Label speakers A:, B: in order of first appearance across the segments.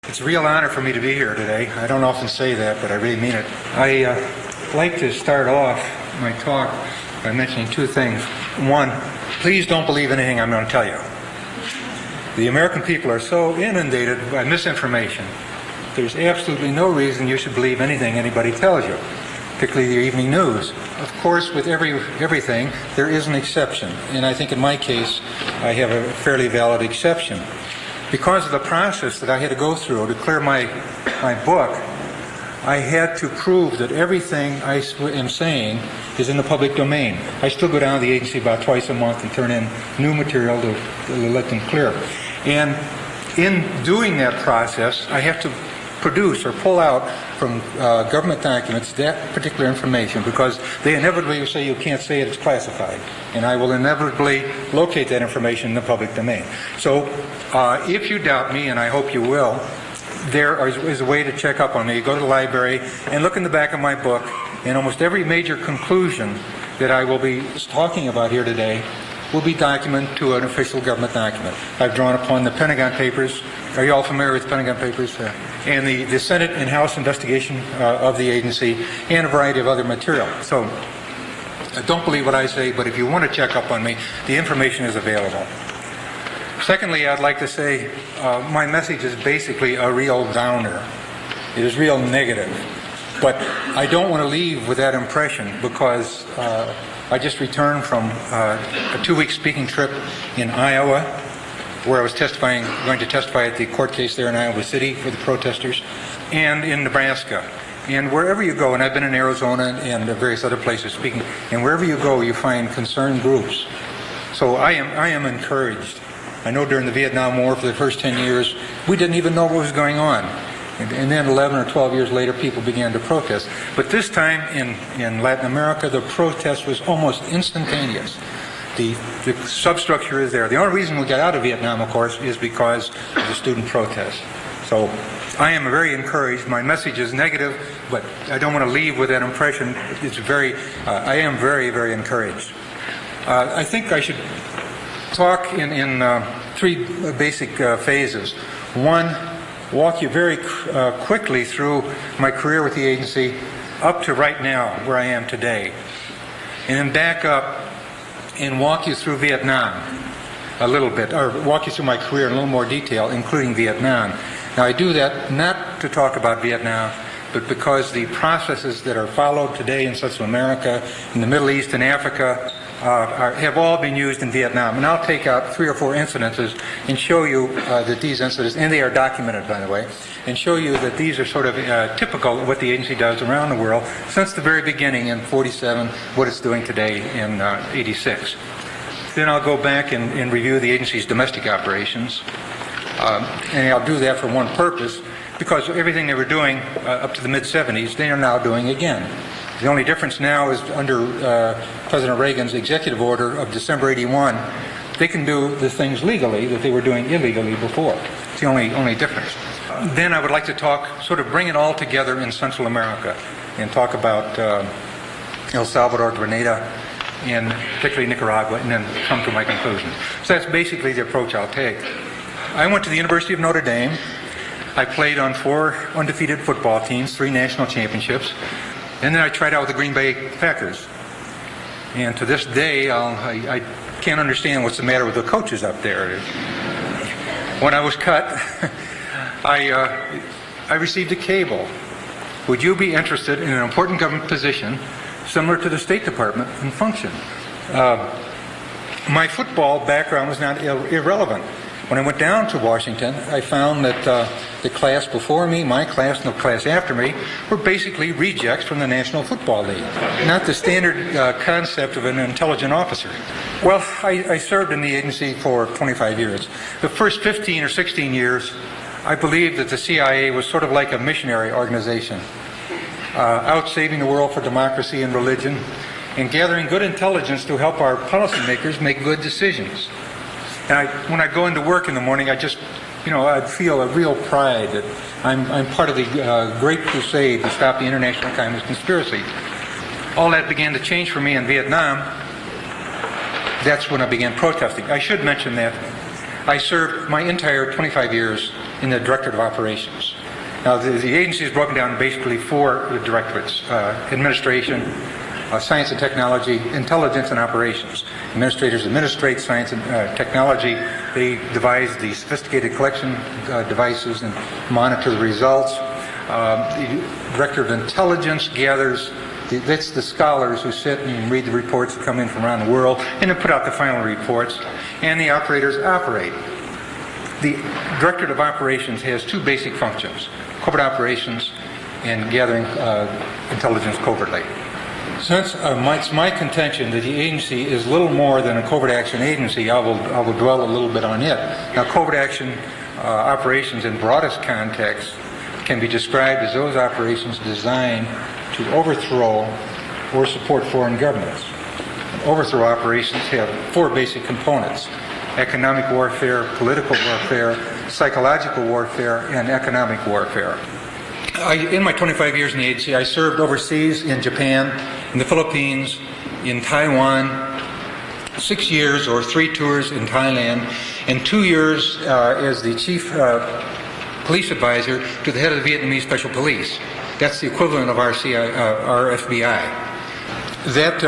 A: It's a real honor for me to be here today. I don't often say that, but I really mean it. I like to start off my talk by mentioning two things. One, please don't believe anything I'm going to tell you. The American people are so inundated by misinformation. There's absolutely no reason you should believe anything anybody tells you, particularly the evening news. Of course, with everything, there is an exception. And I think in my case, I have a fairly valid exception. Because of the process that I had to go through to clear my book, I had to prove that everything I am saying is in the public domain. I still go down to the agency about twice a month and turn in new material to let them clear. And in doing that process, I have to produce or pull out from government documents that particular information, because they inevitably say you can't say it, it's classified. And I will inevitably locate that information in the public domain. So if you doubt me, and I hope you will, there is a way to check up on me. You go to the library and look in the back of my book, and almost every major conclusion that I will be talking about here today will be documented to an official government document. I've drawn upon the Pentagon Papers. Are you all familiar with the Pentagon Papers? And the Senate and House investigation of the agency, and a variety of other material. So don't believe what I say, but if you want to check up on me, the information is available. Secondly, I'd like to say my message is basically a real downer. It is real negative. But I don't want to leave with that impression, because I just returned from a 2-week speaking trip in Iowa, where I was going to testify at the court case there in Iowa City for the protesters, and in Nebraska. And wherever you go, and I've been in Arizona and various other places speaking, and wherever you go, you find concerned groups. So I am encouraged. I know during the Vietnam War, for the first 10 years, we didn't even know what was going on. And then 11 or 12 years later, people began to protest. But this time in Latin America, the protest was almost instantaneous. The substructure is there. The only reason we got out of Vietnam, of course, is because of the student protest. So I am very encouraged. My message is negative, but I don't want to leave with that impression. I am very, very encouraged. I think I should talk in three basic phases. One, walk you very quickly through my career with the agency up to right now, where I am today. And then back up and walk you through Vietnam a little bit, or walk you through my career in a little more detail, including Vietnam. Now, I do that not to talk about Vietnam, but because the processes that are followed today in Central America, in the Middle East and Africa, have all been used in Vietnam. And I'll take out 3 or 4 incidences and show you that these incidents, and they are documented, by the way, and show you that these are sort of typical of what the agency does around the world since the very beginning in 47, what it's doing today in 86. Then I'll go back and review the agency's domestic operations. And I'll do that for one purpose, because everything they were doing up to the mid-70s, they are now doing again. The only difference now is under President Reagan's executive order of December 81, they can do the things legally that they were doing illegally before. It's the only difference. Then I would like to sort of bring it all together in Central America and talk about El Salvador, Grenada, and particularly Nicaragua, and then come to my conclusion. So that's basically the approach I'll take. I went to the University of Notre Dame. I played on 4 undefeated football teams, 3 national championships. And then I tried out with the Green Bay Packers. And to this day, I can't understand what's the matter with the coaches up there. When I was cut, I received a cable. Would you be interested in an important government position similar to the State Department in function? My football background was not irrelevant. When I went down to Washington, I found that the class before me, my class, and the class after me, were basically rejects from the National Football League, not the standard concept of an intelligent officer. Well, I served in the agency for 25 years. The first 15 or 16 years, I believed that the CIA was sort of like a missionary organization, out saving the world for democracy and religion, and gathering good intelligence to help our policymakers make good decisions. And when I go into work in the morning, I feel a real pride that I'm part of the great crusade to stop the international communist conspiracy. All that began to change for me in Vietnam. That's when I began protesting. I should mention that I served my entire 25 years in the Directorate of Operations. Now, the agency is broken down in basically four directorates: administration, science and technology, intelligence, and operations. Administrators administrate science and technology. They devise the sophisticated collection devices and monitor the results. The Director of Intelligence gathers, that's the scholars who sit and read the reports that come in from around the world and then put out the final reports. And the operators operate. The Directorate of Operations has two basic functions: covert operations and gathering intelligence covertly. Since it's my contention that the agency is little more than a covert action agency, I will dwell a little bit on it. Now, covert action operations in broadest context can be described as those operations designed to overthrow or support foreign governments. Overthrow operations have four basic components: economic warfare, political warfare, psychological warfare, and economic warfare. In my 25 years in the agency, I served overseas in Japan, in the Philippines, in Taiwan, 6 years or 3 tours in Thailand, and 2 years as the chief police advisor to the head of the Vietnamese Special Police. That's the equivalent of our FBI. That,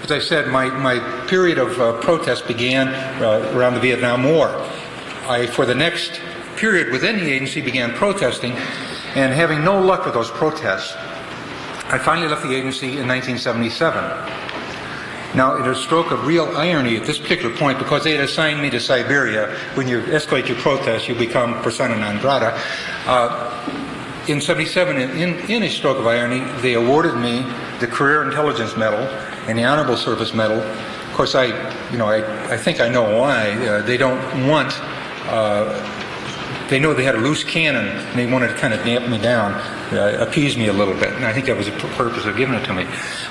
A: as I said, my period of protest began around the Vietnam War. For the next period within the agency, began protesting, and having no luck with those protests, I finally left the agency in 1977. Now, in a stroke of real irony at this particular point, because they had assigned me to Siberia, when you escalate your protest, you become persona non grata. In 77, in a stroke of irony, they awarded me the Career Intelligence Medal and the Honorable Service Medal. Of course, I think I know why. They don't want. They know they had a loose cannon, and they wanted to kind of damp me down, appease me a little bit, and I think that was the purpose of giving it to me.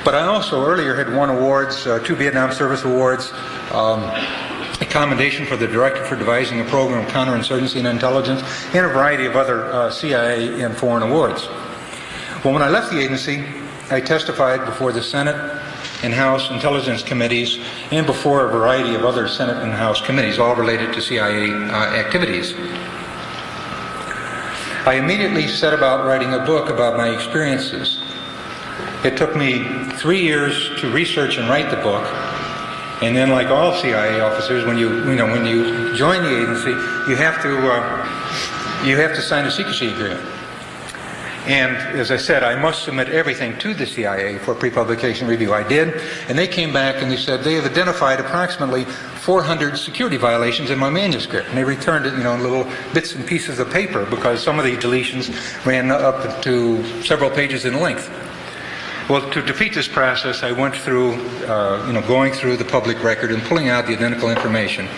A: But I also earlier had won awards, 2 Vietnam Service Awards, a commendation for the Director for devising a program of counterinsurgency and intelligence, and a variety of other CIA and foreign awards. Well, when I left the agency, I testified before the Senate and House Intelligence Committees and before a variety of other Senate and House committees, all related to CIA activities. I immediately set about writing a book about my experiences. It took me 3 years to research and write the book, and then, like all CIA officers, when you join the agency, you have to sign a secrecy agreement. And as I said, I must submit everything to the CIA for pre-publication review. I did, and they came back and they said they have identified approximately 400 security violations in my manuscript. And they returned it, in little bits and pieces of paper, because some of the deletions ran up to several pages in length. Well, to defeat this process, I went through, going through the public record and pulling out the identical information.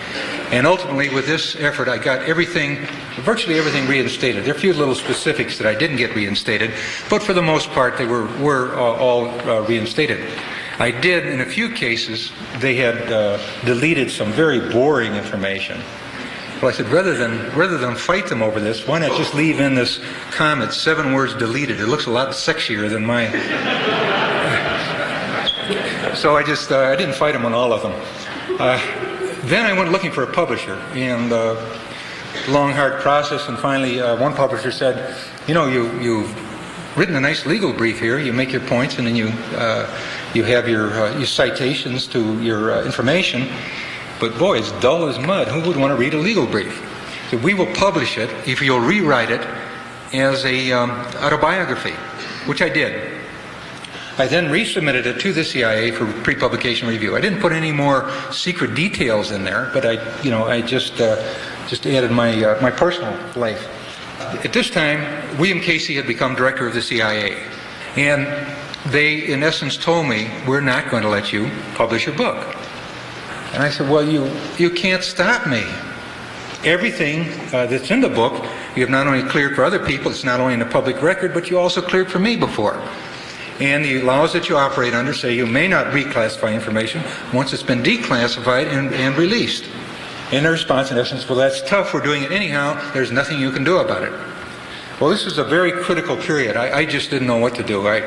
A: And ultimately, with this effort, I got virtually everything reinstated. There are a few little specifics that I didn't get reinstated, but for the most part, they were all reinstated. I did, in a few cases, they had deleted some very boring information. Well, I said, rather than fight them over this, why not just leave in this comment, 7 words deleted? It looks a lot sexier than mine. So I didn't fight them on all of them. Then I went looking for a publisher, and long, hard process, and finally one publisher said, you've written a nice legal brief here. You make your points, and then you have your citations to your information. But boy, it's dull as mud. Who would want to read a legal brief? So we will publish it if you'll rewrite it as a autobiography, which I did. I then resubmitted it to the CIA for pre-publication review. I didn't put any more secret details in there, but I just added my personal life. At this time, William Casey had become director of the CIA, and they, in essence, told me, "We're not going to let you publish a book." And I said, "Well, you can't stop me. Everything that's in the book, you have not only cleared for other people, it's not only in the public record, but you also cleared for me before. And the laws that you operate under say you may not reclassify information once it's been declassified and released." And the response, in essence, "Well, that's tough. We're doing it anyhow. There's nothing you can do about it." Well, this was a very critical period. I just didn't know what to do. I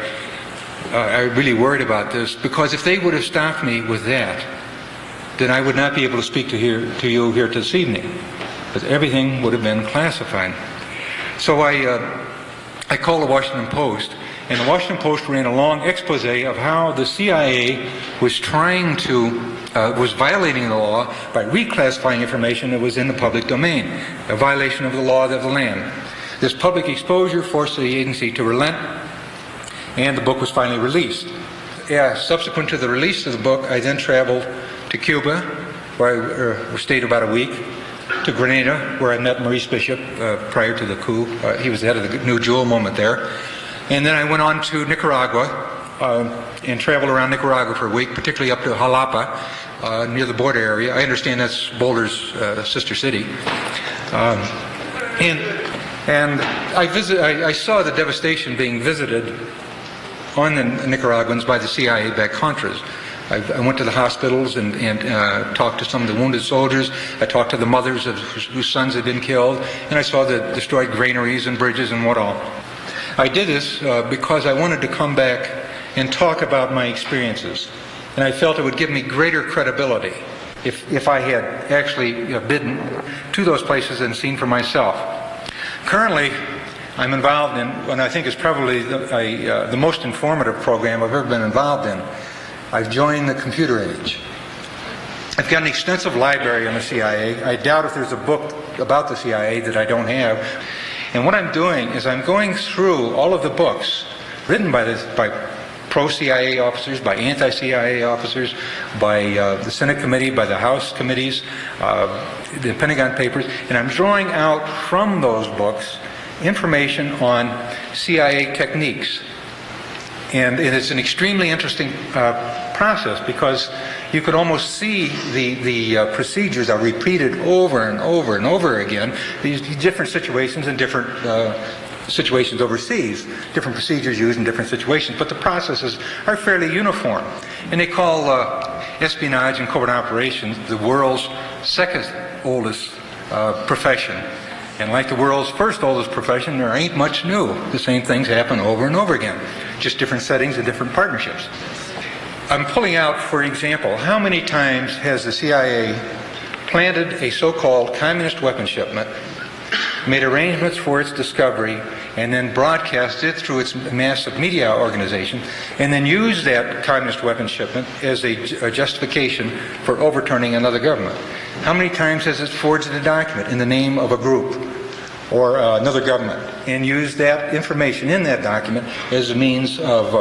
A: really worried about this, because if they would have stopped me with that, then I would not be able to speak to you here this evening. because everything would have been classified. So I called the Washington Post, and the Washington Post ran a long expose of how the CIA was trying to, was violating the law by reclassifying information that was in the public domain, a violation of the law of the land. This public exposure forced the agency to relent, and the book was finally released. Subsequent to the release of the book, I then traveled to Cuba, where I stayed about a week, to Grenada, where I met Maurice Bishop prior to the coup. He was the head of the New Jewel movement there. And then I went on to Nicaragua and traveled around Nicaragua for a week, particularly up to Jalapa, near the border area. I understand that's Boulder's sister city. And I saw the devastation being visited on the Nicaraguans by the CIA-backed Contras. I went to the hospitals and talked to some of the wounded soldiers. I talked to the mothers of whose sons had been killed, and I saw the destroyed granaries and bridges and what all. I did this because I wanted to come back and talk about my experiences, and I felt it would give me greater credibility if I had actually been to those places and seen for myself. Currently, I'm involved in what I think is probably the most informative program I've ever been involved in. I've joined the computer age. I've got an extensive library on the CIA. I doubt if there's a book about the CIA that I don't have. And what I'm doing is I'm going through all of the books written by pro-CIA officers, by anti-CIA officers, by the Senate committee, by the House committees, the Pentagon Papers, and I'm drawing out from those books information on CIA techniques. And it's an extremely interesting process because you could almost see the procedures are repeated over and over and over again, these different situations and different situations overseas, different procedures used in different situations, but the processes are fairly uniform. And they call espionage and covert operations the world's second oldest profession. And like the world's first oldest profession, there ain't much new. The same things happen over and over again, just different settings and different partnerships. I'm pulling out, for example, how many times has the CIA planted a so-called communist weapon shipment, made arrangements for its discovery, and then broadcast it through its massive media organization, and then used that communist weapon shipment as a justification for overturning another government. How many times has it forged a document in the name of a group or another government and used that information in that document as a means of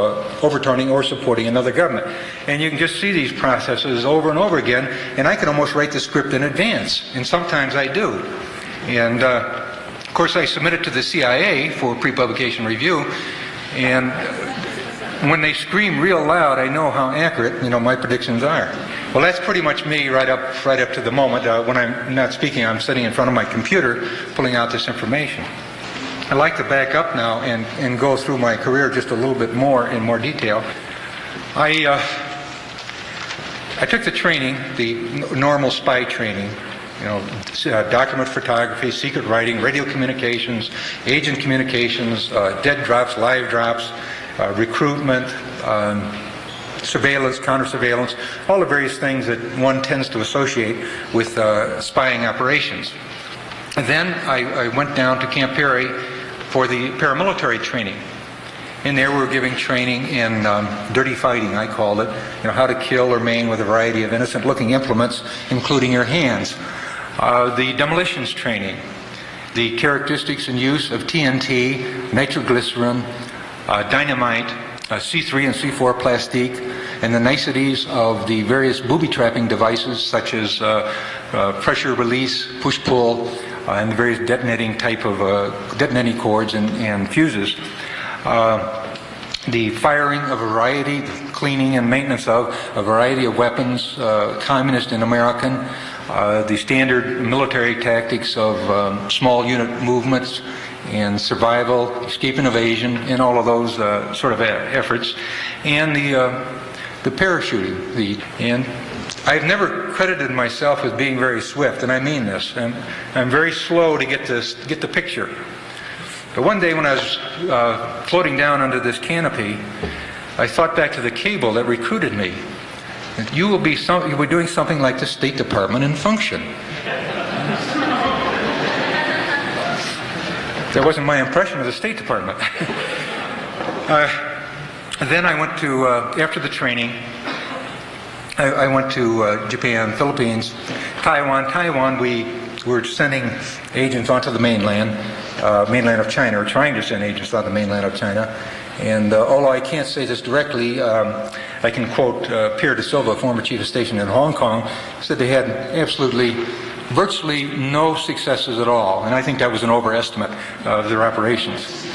A: overturning or supporting another government? And you can just see these processes over and over again, and I can almost write the script in advance, and sometimes I do. And of course I submit it to the CIA for pre-publication review, and when they scream real loud, I know how accurate, my predictions are. Well, that's pretty much me right up to the moment. When I'm not speaking, I'm sitting in front of my computer pulling out this information. I'd like to back up now and go through my career just a little bit more in more detail. I took the training, the normal spy training, document photography, secret writing, radio communications, agent communications, dead drops, live drops, recruitment, surveillance, counter-surveillance, all the various things that one tends to associate with spying operations. And then I went down to Camp Peary for the paramilitary training. And there we were giving training in dirty fighting, I called it, how to kill or maim with a variety of innocent-looking implements, including your hands. The demolitions training, the characteristics and use of TNT, nitroglycerin, dynamite, C3 and C4 plastique, and the niceties of the various booby-trapping devices such as pressure release, push-pull, and the various detonating type of detonating cords and fuses. The firing of a variety, cleaning and maintenance of a variety of weapons, communist and American, the standard military tactics of small unit movements and survival, escape and evasion, and all of those sort of efforts, and the parachuting. And I've never credited myself as being very swift, and I mean this. I'm very slow to get the picture. But one day when I was floating down under this canopy, I thought back to the cable that recruited me. You'll be doing something like the State Department in function. That wasn't my impression of the State Department. Then I went to, after the training, I went to Japan, Philippines, Taiwan. Taiwan, we were sending agents onto the mainland of China, or trying to send agents on the mainland of China. And although I can't say this directly, I can quote Pierre de Silva, former chief of station in Hong Kong, said they had virtually no successes at all. And I think that was an overestimate of their operations.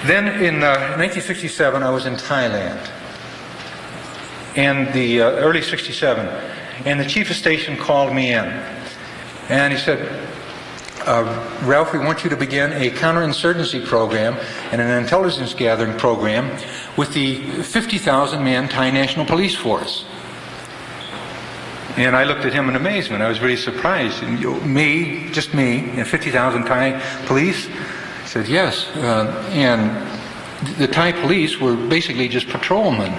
A: Then in 1967, I was in Thailand. And the early 67, and the chief of station called me in. And he said, Ralph, we want you to begin a counterinsurgency program and an intelligence gathering program with the 50,000-man Thai National Police Force. And I looked at him in amazement. I was really surprised. And, just me, and 50,000 Thai police? I said, yes. And the Thai police were basically just patrolmen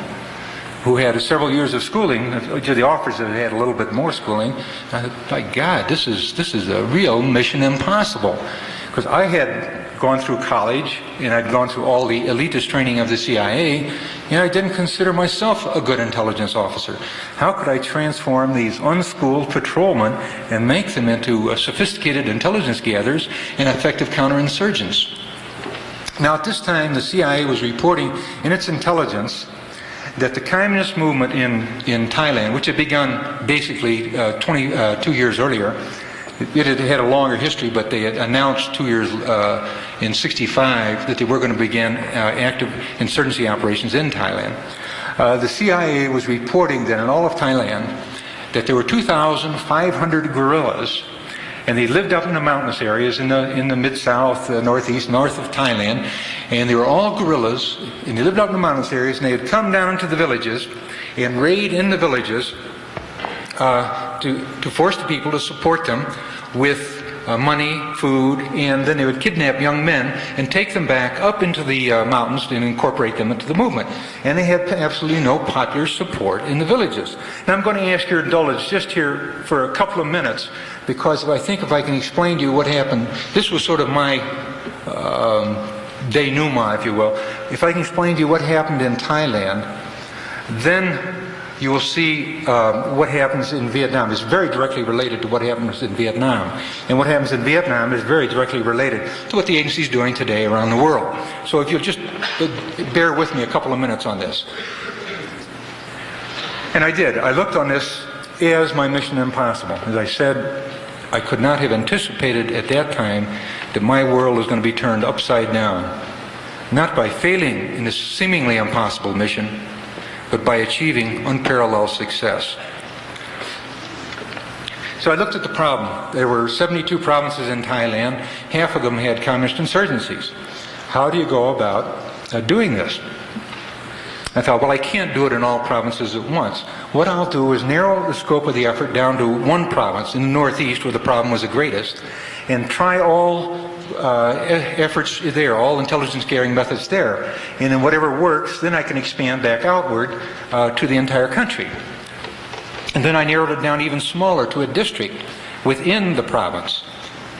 A: who had several years of schooling. To the officers that had a little bit more schooling, I thought, my God, this is a real mission impossible. Because I had gone through college, and I'd gone through all the elitist training of the CIA, and I didn't consider myself a good intelligence officer. How could I transform these unschooled patrolmen and make them into sophisticated intelligence gatherers and effective counterinsurgents? Now, at this time, the CIA was reporting in its intelligence that the communist movement in Thailand, which had begun basically 22 years earlier, it had had a longer history, but they had announced 2 years in '65 that they were going to begin active insurgency operations in Thailand. The CIA was reporting that in all of Thailand that there were 2,500 guerrillas, and they lived up in the mountainous areas in the mid-south, northeast, north of Thailand, and they were all guerrillas, and they lived up in the mountainous areas, and they had come down into the villages and raid in the villages to force the people to support them with money, food, and then they would kidnap young men and take them back up into the mountains and incorporate them into the movement. And they had absolutely no popular support in the villages. Now I'm going to ask your indulgence just here for a couple of minutes, because I think if I can explain to you what happened, this was sort of my denouement, if you will. If I can explain to you what happened in Thailand, then you will see what happens in Vietnam. It's very directly related to what happens in Vietnam. And what happens in Vietnam is very directly related to what the agency is doing today around the world. So if you'll just bear with me a couple of minutes on this. And I did. I looked on this as my mission impossible. As I said, I could not have anticipated at that time that my world was going to be turned upside down. Not by failing in this seemingly impossible mission, but by achieving unparalleled success. So I looked at the problem. There were 72 provinces in Thailand. Half of them had communist insurgencies. How do you go about doing this? I thought, well, I can't do it in all provinces at once. What I'll do is narrow the scope of the effort down to one province in the northeast where the problem was the greatest, and try all efforts there, all intelligence gathering methods there. And then whatever works, then I can expand back outward to the entire country. And then I narrowed it down even smaller to a district within the province.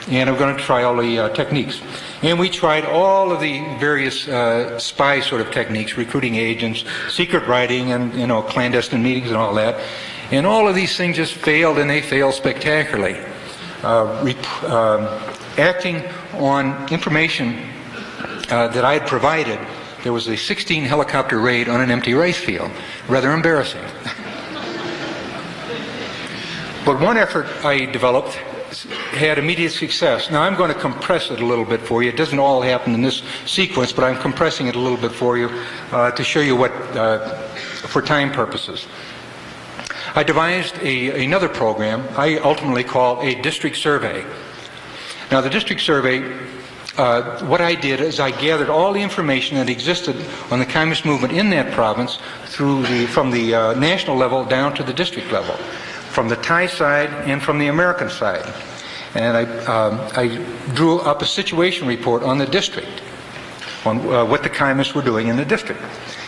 A: And I'm going to try all the techniques. And we tried all of the various spy sort of techniques, recruiting agents, secret writing, and clandestine meetings and all that. And all of these things just failed, and they failed spectacularly. Acting on information that I had provided, there was a 16 helicopter raid on an empty rice field. Rather embarrassing. But one effort I developed had immediate success. Now I'm going to compress it a little bit for you. It doesn't all happen in this sequence, but I'm compressing it a little bit for you to show you what, for time purposes. I devised another program I ultimately call a district survey. Now the district survey, what I did is I gathered all the information that existed on the communist movement in that province from the national level down to the district level, from the Thai side and from the American side. And I drew up a situation report on the district. on what the communists were doing in the district.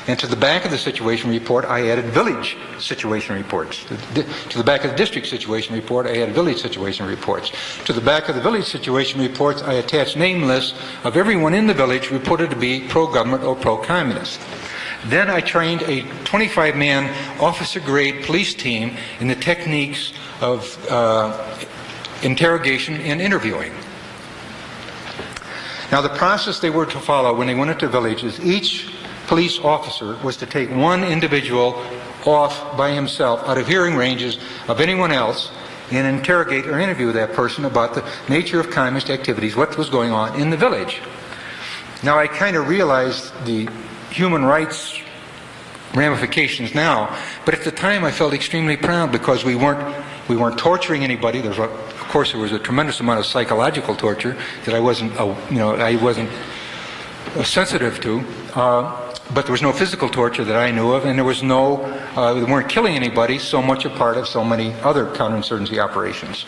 A: And to the back of the situation report, I added village situation reports. To the back of the district situation report, I added village situation reports. To the back of the village situation reports, I attached name lists of everyone in the village reported to be pro-government or pro-communist. Then I trained a 25-man officer-grade police team in the techniques of interrogation and interviewing. Now, the process they were to follow when they went into villages, each police officer was to take one individual off by himself out of hearing ranges of anyone else and interrogate or interview that person about the nature of communist activities, what was going on in the village. Now, I kind of realized the human rights ramifications now, but at the time I felt extremely proud because we weren't torturing anybody. Of course, there was a tremendous amount of psychological torture that I wasn't sensitive to, but there was no physical torture that I knew of, and there was we weren't killing anybody, so much a part of so many other counterinsurgency operations.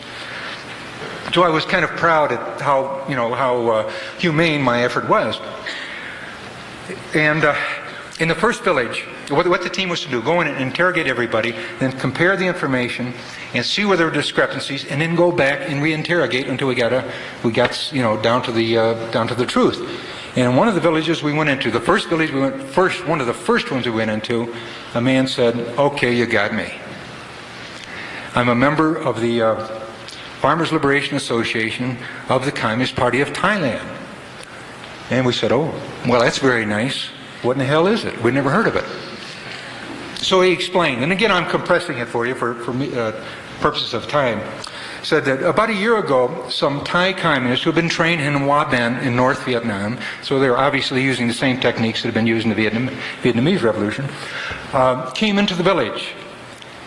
A: So I was kind of proud at how humane my effort was. And in the first village, what the team was to do, go in and interrogate everybody, then compare the information and see where there were discrepancies, and then go back and reinterrogate until we got down to the truth. And one of the villages we went into, one of the first ones we went into, a man said, "Okay, you got me. I'm a member of the Farmers Liberation Association of the Communist Party of Thailand." And we said, "Oh, well, that's very nice. What in the hell is it? We'd never heard of it." So he explained, and again I'm compressing it for you for purposes of time, said that about a year ago some Thai communists who had been trained in Hoa Ben in North Vietnam, so they were obviously using the same techniques that had been used in the Vietnamese Revolution, came into the village.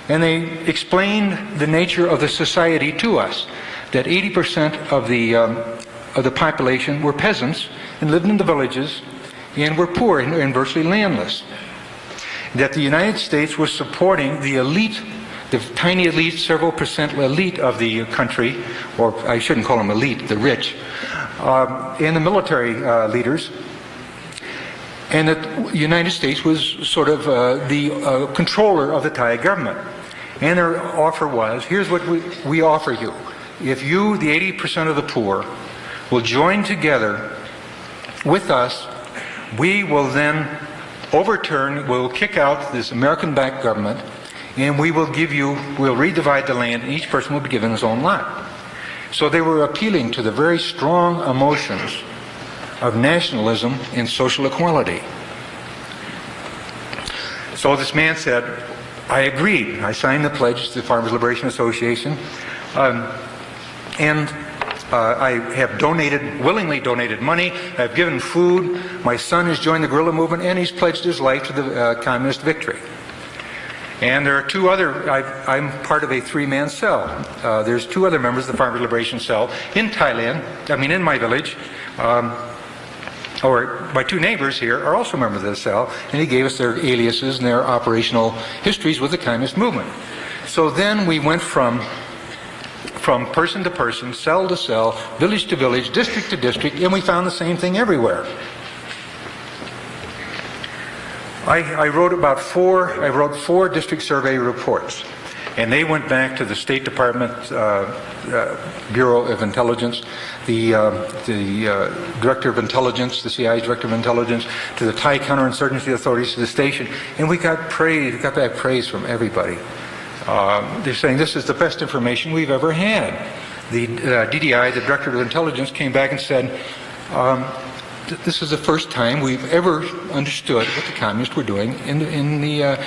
A: And they explained the nature of the society to us, that 80% of the population were peasants and lived in the villages and were poor and virtually landless. That the United States was supporting the elite, the tiny elite, several percent elite of the country, or I shouldn't call them elite, the rich, and the military leaders, and that the United States was sort of the controller of the Thai government. And their offer was, here's what we offer you. If you, the 80% of the poor, will join together with us, we will then we'll kick out this American-backed government, and we'll redivide the land, and each person will be given his own lot. So they were appealing to the very strong emotions of nationalism and social equality. So this man said, I agreed. I signed the pledge to the Farmers Liberation Association, and I have willingly donated money. I've given food. My son has joined the guerrilla movement, and he's pledged his life to the communist victory. And there are two other, I'm part of a three-man cell. There's two other members of the Farmers Liberation Cell in Thailand, in my village, or my two neighbors here are also members of the cell, and he gave us their aliases and their operational histories with the communist movement. So then we went from person to person, cell to cell, village to village, district to district, and we found the same thing everywhere. I wrote four district survey reports, and they went back to the State Department Bureau of Intelligence, the Director of Intelligence, the CIA's Director of Intelligence, to the Thai Counterinsurgency authorities, to the station, and we got back praise from everybody. They're saying this is the best information we've ever had. The DDI, the Director of Intelligence, came back and said, this is the first time we've ever understood what the communists were doing in the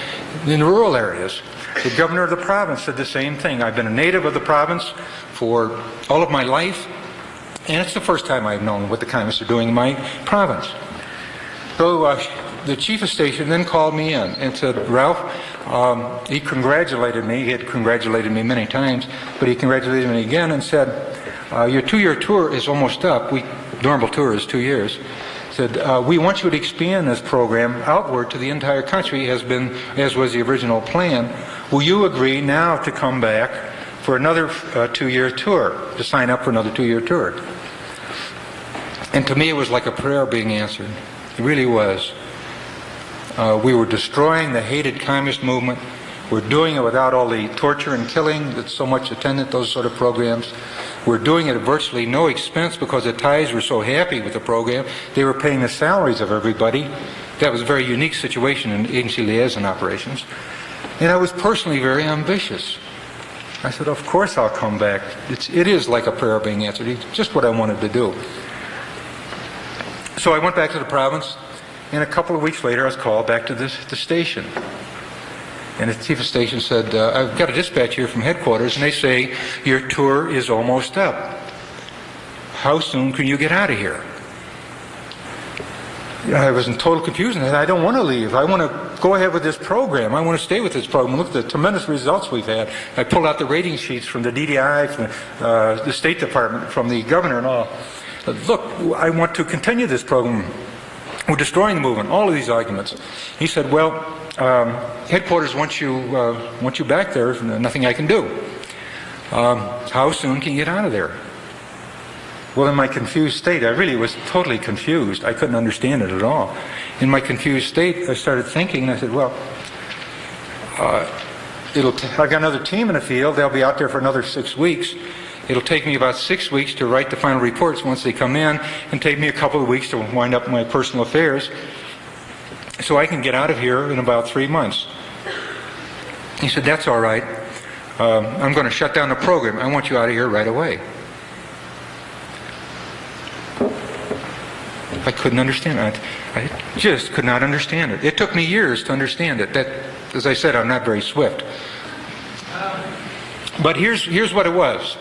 A: rural areas. The governor of the province said the same thing. I've been a native of the province for all of my life, and it's the first time I've known what the communists are doing in my province. So the chief of station then called me in and said, Ralph, he congratulated me. He had congratulated me many times, but he congratulated me again and said, your 2-year tour is almost up. Normal tour is 2 years. Said, we want you to expand this program outward to the entire country as was the original plan. Will you agree now to come back for another 2-year tour, to sign up for another 2-year tour? And to me it was like a prayer being answered. It really was. We were destroying the hated communist movement. We're doing it without all the torture and killing that's so much attendant those sort of programs. We're doing it at virtually no expense because the Thais were so happy with the program. They were paying the salaries of everybody. That was a very unique situation in agency liaison operations. And I was personally very ambitious. I said, of course I'll come back. It is like a prayer being answered. It's just what I wanted to do. So I went back to the province, and a couple of weeks later I was called back to the station. And the chief of station said, I've got a dispatch here from headquarters, and they say, your tour is almost up. How soon can you get out of here? I was in total confusion. I don't want to leave. I want to go ahead with this program. I want to stay with this program. Look at the tremendous results we've had. I pulled out the rating sheets from the DDI, from the State Department, from the governor and all. Look, I want to continue this program. We're destroying the movement. All of these arguments. He said, well, headquarters wants you back there. There's nothing I can do. How soon can you get out of there? Well, in my confused state, I really was totally confused. I couldn't understand it at all. In my confused state, I started thinking, and I said, well, I've got another team in the field. They'll be out there for another 6 weeks. It'll take me about 6 weeks to write the final reports once they come in, and take me a couple of weeks to wind up my personal affairs. So I can get out of here in about 3 months. He said, that's all right. I'm going to shut down the program. I want you out of here right away. I couldn't understand it. I just could not understand it. It took me years to understand it. That, as I said, I'm not very swift. But here's what it was.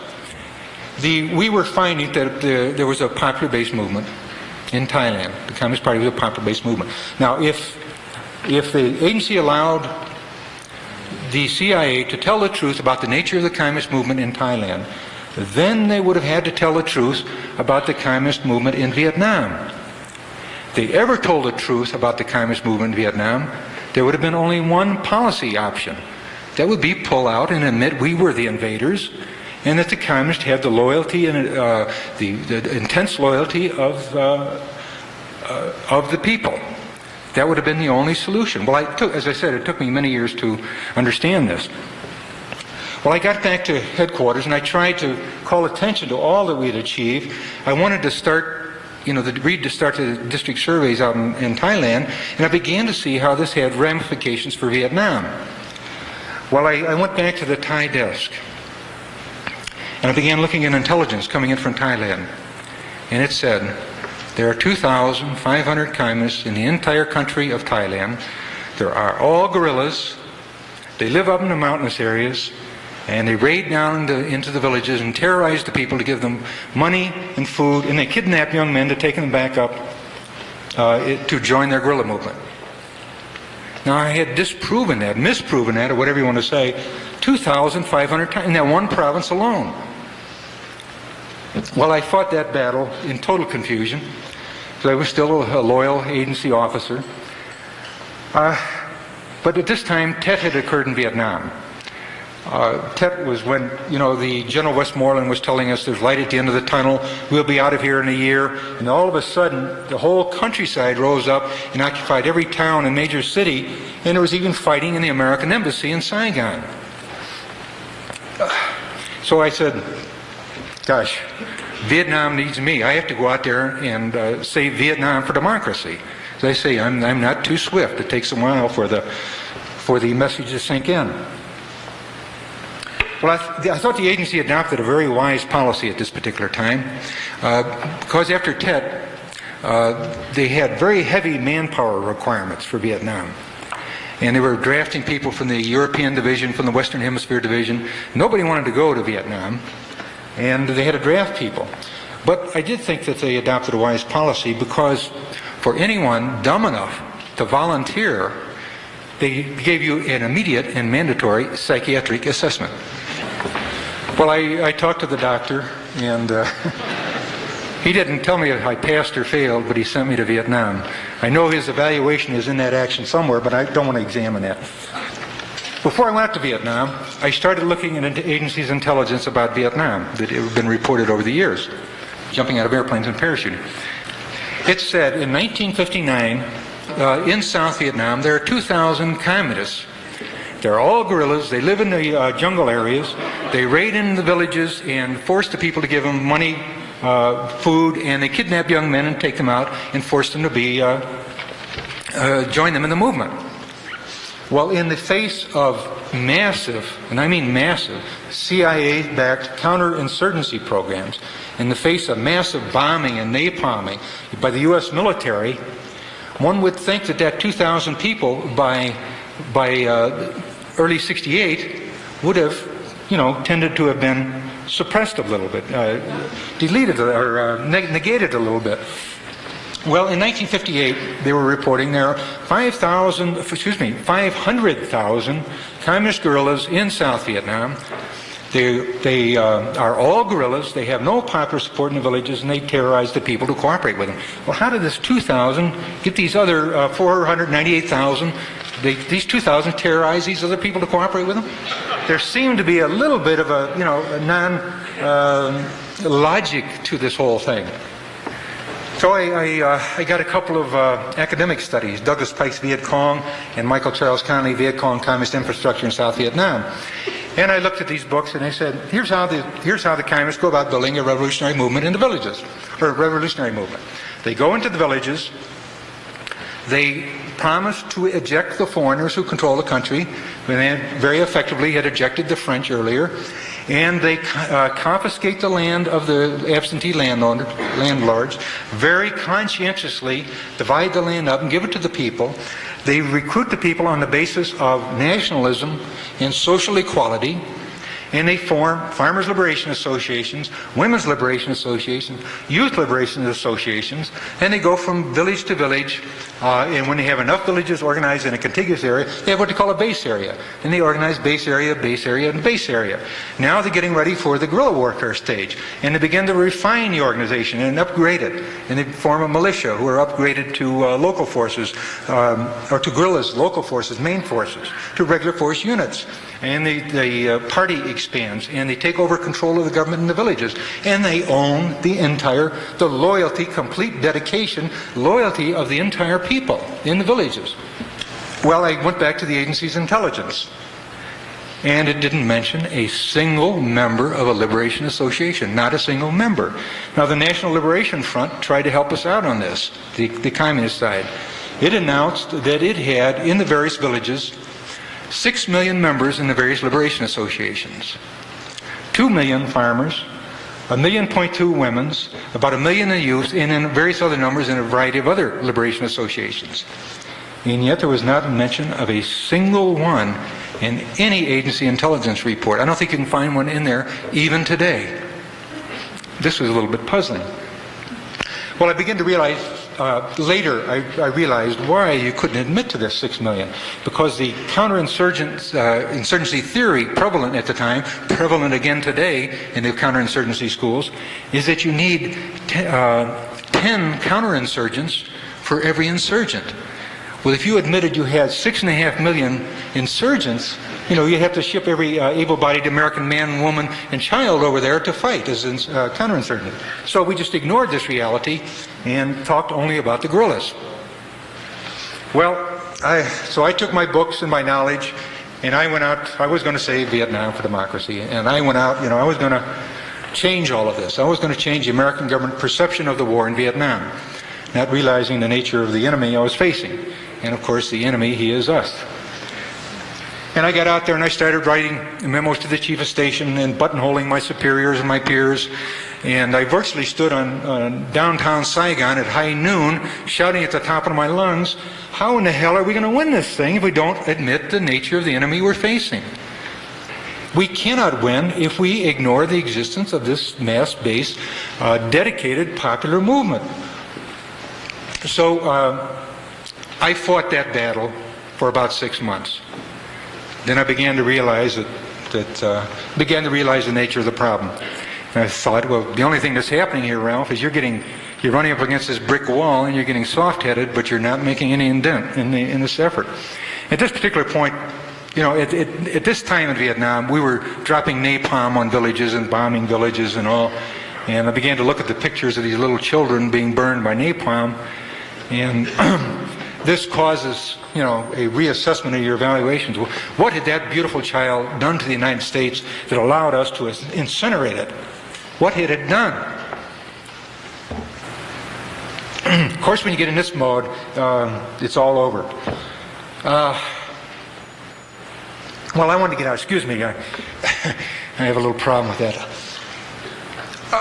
A: We were finding that there was a popular-based movement in Thailand. The Communist Party was a popular-based movement. Now, if the agency allowed the CIA to tell the truth about the nature of the communist movement in Thailand, then they would have had to tell the truth about the communist movement in Vietnam. If they ever told the truth about the communist movement in Vietnam, there would have been only one policy option. That would be pull out and admit we were the invaders, and that the communists had the loyalty and the intense loyalty of the people. That would have been the only solution. Well, as I said, it took me many years to understand this. Well, I got back to headquarters and I tried to call attention to all that we had achieved. I wanted to start, start the district surveys out in Thailand, and I began to see how this had ramifications for Vietnam. Well, I went back to the Thai desk, and I began looking at intelligence coming in from Thailand. And it said, there are 2,500 communists in the entire country of Thailand. There are all guerrillas. They live up in the mountainous areas, and they raid down into the villages and terrorize the people to give them money and food, and they kidnap young men to take them back up to join their guerrilla movement. Now, I had misproven that, or whatever you want to say, 2,500 times in that one province alone. Well, I fought that battle in total confusion, because I was still a loyal agency officer. But at this time, Tet had occurred in Vietnam. Tet was when, the General Westmoreland was telling us there's light at the end of the tunnel, we'll be out of here in a year, and all of a sudden the whole countryside rose up and occupied every town and major city, and there was even fighting in the American embassy in Saigon. So I said, gosh, Vietnam needs me. I have to go out there and save Vietnam for democracy. As I say, I'm not too swift. It takes a while for the message to sink in. Well, I thought the agency adopted a very wise policy at this particular time, because after Tet, they had very heavy manpower requirements for Vietnam. And they were drafting people from the European division, from the Western Hemisphere division. Nobody wanted to go to Vietnam, and they had to draft people. But I did think that they adopted a wise policy, because for anyone dumb enough to volunteer, they gave you an immediate and mandatory psychiatric assessment. Well, I talked to the doctor, and he didn't tell me if I passed or failed, but he sent me to Vietnam. I know his evaluation is in that action somewhere, but I don't want to examine that. Before I went to Vietnam, I started looking into agencies' intelligence about Vietnam that had been reported over the years, jumping out of airplanes and parachuting. It said in 1959, in South Vietnam, there are 2,000 communists. They're all guerrillas. They live in the jungle areas. They raid in the villages and force the people to give them money, food, and they kidnap young men and take them out and force them to be join them in the movement. Well, in the face of massive, and I mean massive, CIA-backed counterinsurgency programs, in the face of massive bombing and napalming by the U.S. military, one would think that that 2,000 people by early '68 would have, tended to have been suppressed a little bit, deleted or negated a little bit. Well, in 1958, they were reporting there are 500,000 communist guerrillas in South Vietnam. They are all guerrillas. They have no popular support in the villages, and they terrorize the people to cooperate with them. Well, how did this 2,000 get these other 498,000? These 2,000 terrorize these other people to cooperate with them? There seemed to be a little bit of a logic to this whole thing. So I got a couple of academic studies, Douglas Pike's Viet Cong and Michael Charles Conley, Viet Cong Communist Infrastructure in South Vietnam. And I looked at these books and I said, here's how the communists go about building a revolutionary movement in the villages, or a revolutionary movement. They go into the villages, they promise to eject the foreigners who control the country, and they very effectively had ejected the French earlier, and they confiscate the land of the absentee landlords, very conscientiously divide the land up and give it to the people. They recruit the people on the basis of nationalism and social equality, and they form farmers' liberation associations, women's liberation associations, youth liberation associations, and they go from village to village, and when they have enough villages organized in a contiguous area, they have what they call a base area. And they organize base area, and base area. Now they're getting ready for the guerrilla warfare stage, and they begin to refine the organization and upgrade it. And they form a militia who are upgraded to local forces, or to guerrillas, local forces, main forces, to regular force units. And the party expands, and they take over control of the government in the villages, and they own the loyalty, complete dedication, loyalty of the entire people in the villages. Well, I went back to the agency's intelligence, and it didn't mention a single member of a liberation association, not a single member. Now, the National Liberation Front tried to help us out on this, the communist side. It announced that it had, in the various villages, 6 million members in the various liberation associations, 2 million farmers, 1.2 million women's, about 1 million in youth, and in various other numbers in a variety of other liberation associations. And yet there was not a mention of a single one in any agency intelligence report. I don't think you can find one in there even today. This was a little bit puzzling. Well, I began to realize later, I realized why you couldn't admit to this 6 million. Because the counterinsurgency theory prevalent at the time, prevalent again today in the counterinsurgency schools, is that you need 10 counterinsurgents for every insurgent. Well, if you admitted you had 6.5 million insurgents, you have to ship every able-bodied American man, woman, and child over there to fight as counterinsurgent. So we just ignored this reality and talked only about the guerrillas. Well, so I took my books and my knowledge, and I went out. I was going to save Vietnam for democracy, and I went out. I was going to change all of this. I was going to change the American government perception of the war in Vietnam, not realizing the nature of the enemy I was facing. And of course, the enemy, he is us. And I got out there and I started writing memos to the chief of station and buttonholing my superiors and my peers. And I virtually stood on downtown Saigon at high noon shouting at the top of my lungs, how in the hell are we going to win this thing if we don't admit the nature of the enemy we're facing? We cannot win if we ignore the existence of this mass-based, dedicated popular movement. So I fought that battle for about 6 months. Then I began to realize the nature of the problem. And I thought, well, the only thing that's happening here, Ralph, is you're running up against this brick wall and you're getting soft-headed, but you're not making any indent in this effort. At this particular point, at this time in Vietnam, we were dropping napalm on villages and bombing villages and all. And I began to look at the pictures of these little children being burned by napalm, and this causes, you know, a reassessment of your evaluations. What had that beautiful child done to the United States that allowed us to incinerate it? What had it done? Of course, when you get in this mode, it's all over. Well, I wanted to get out. Excuse me, I have a little problem with that.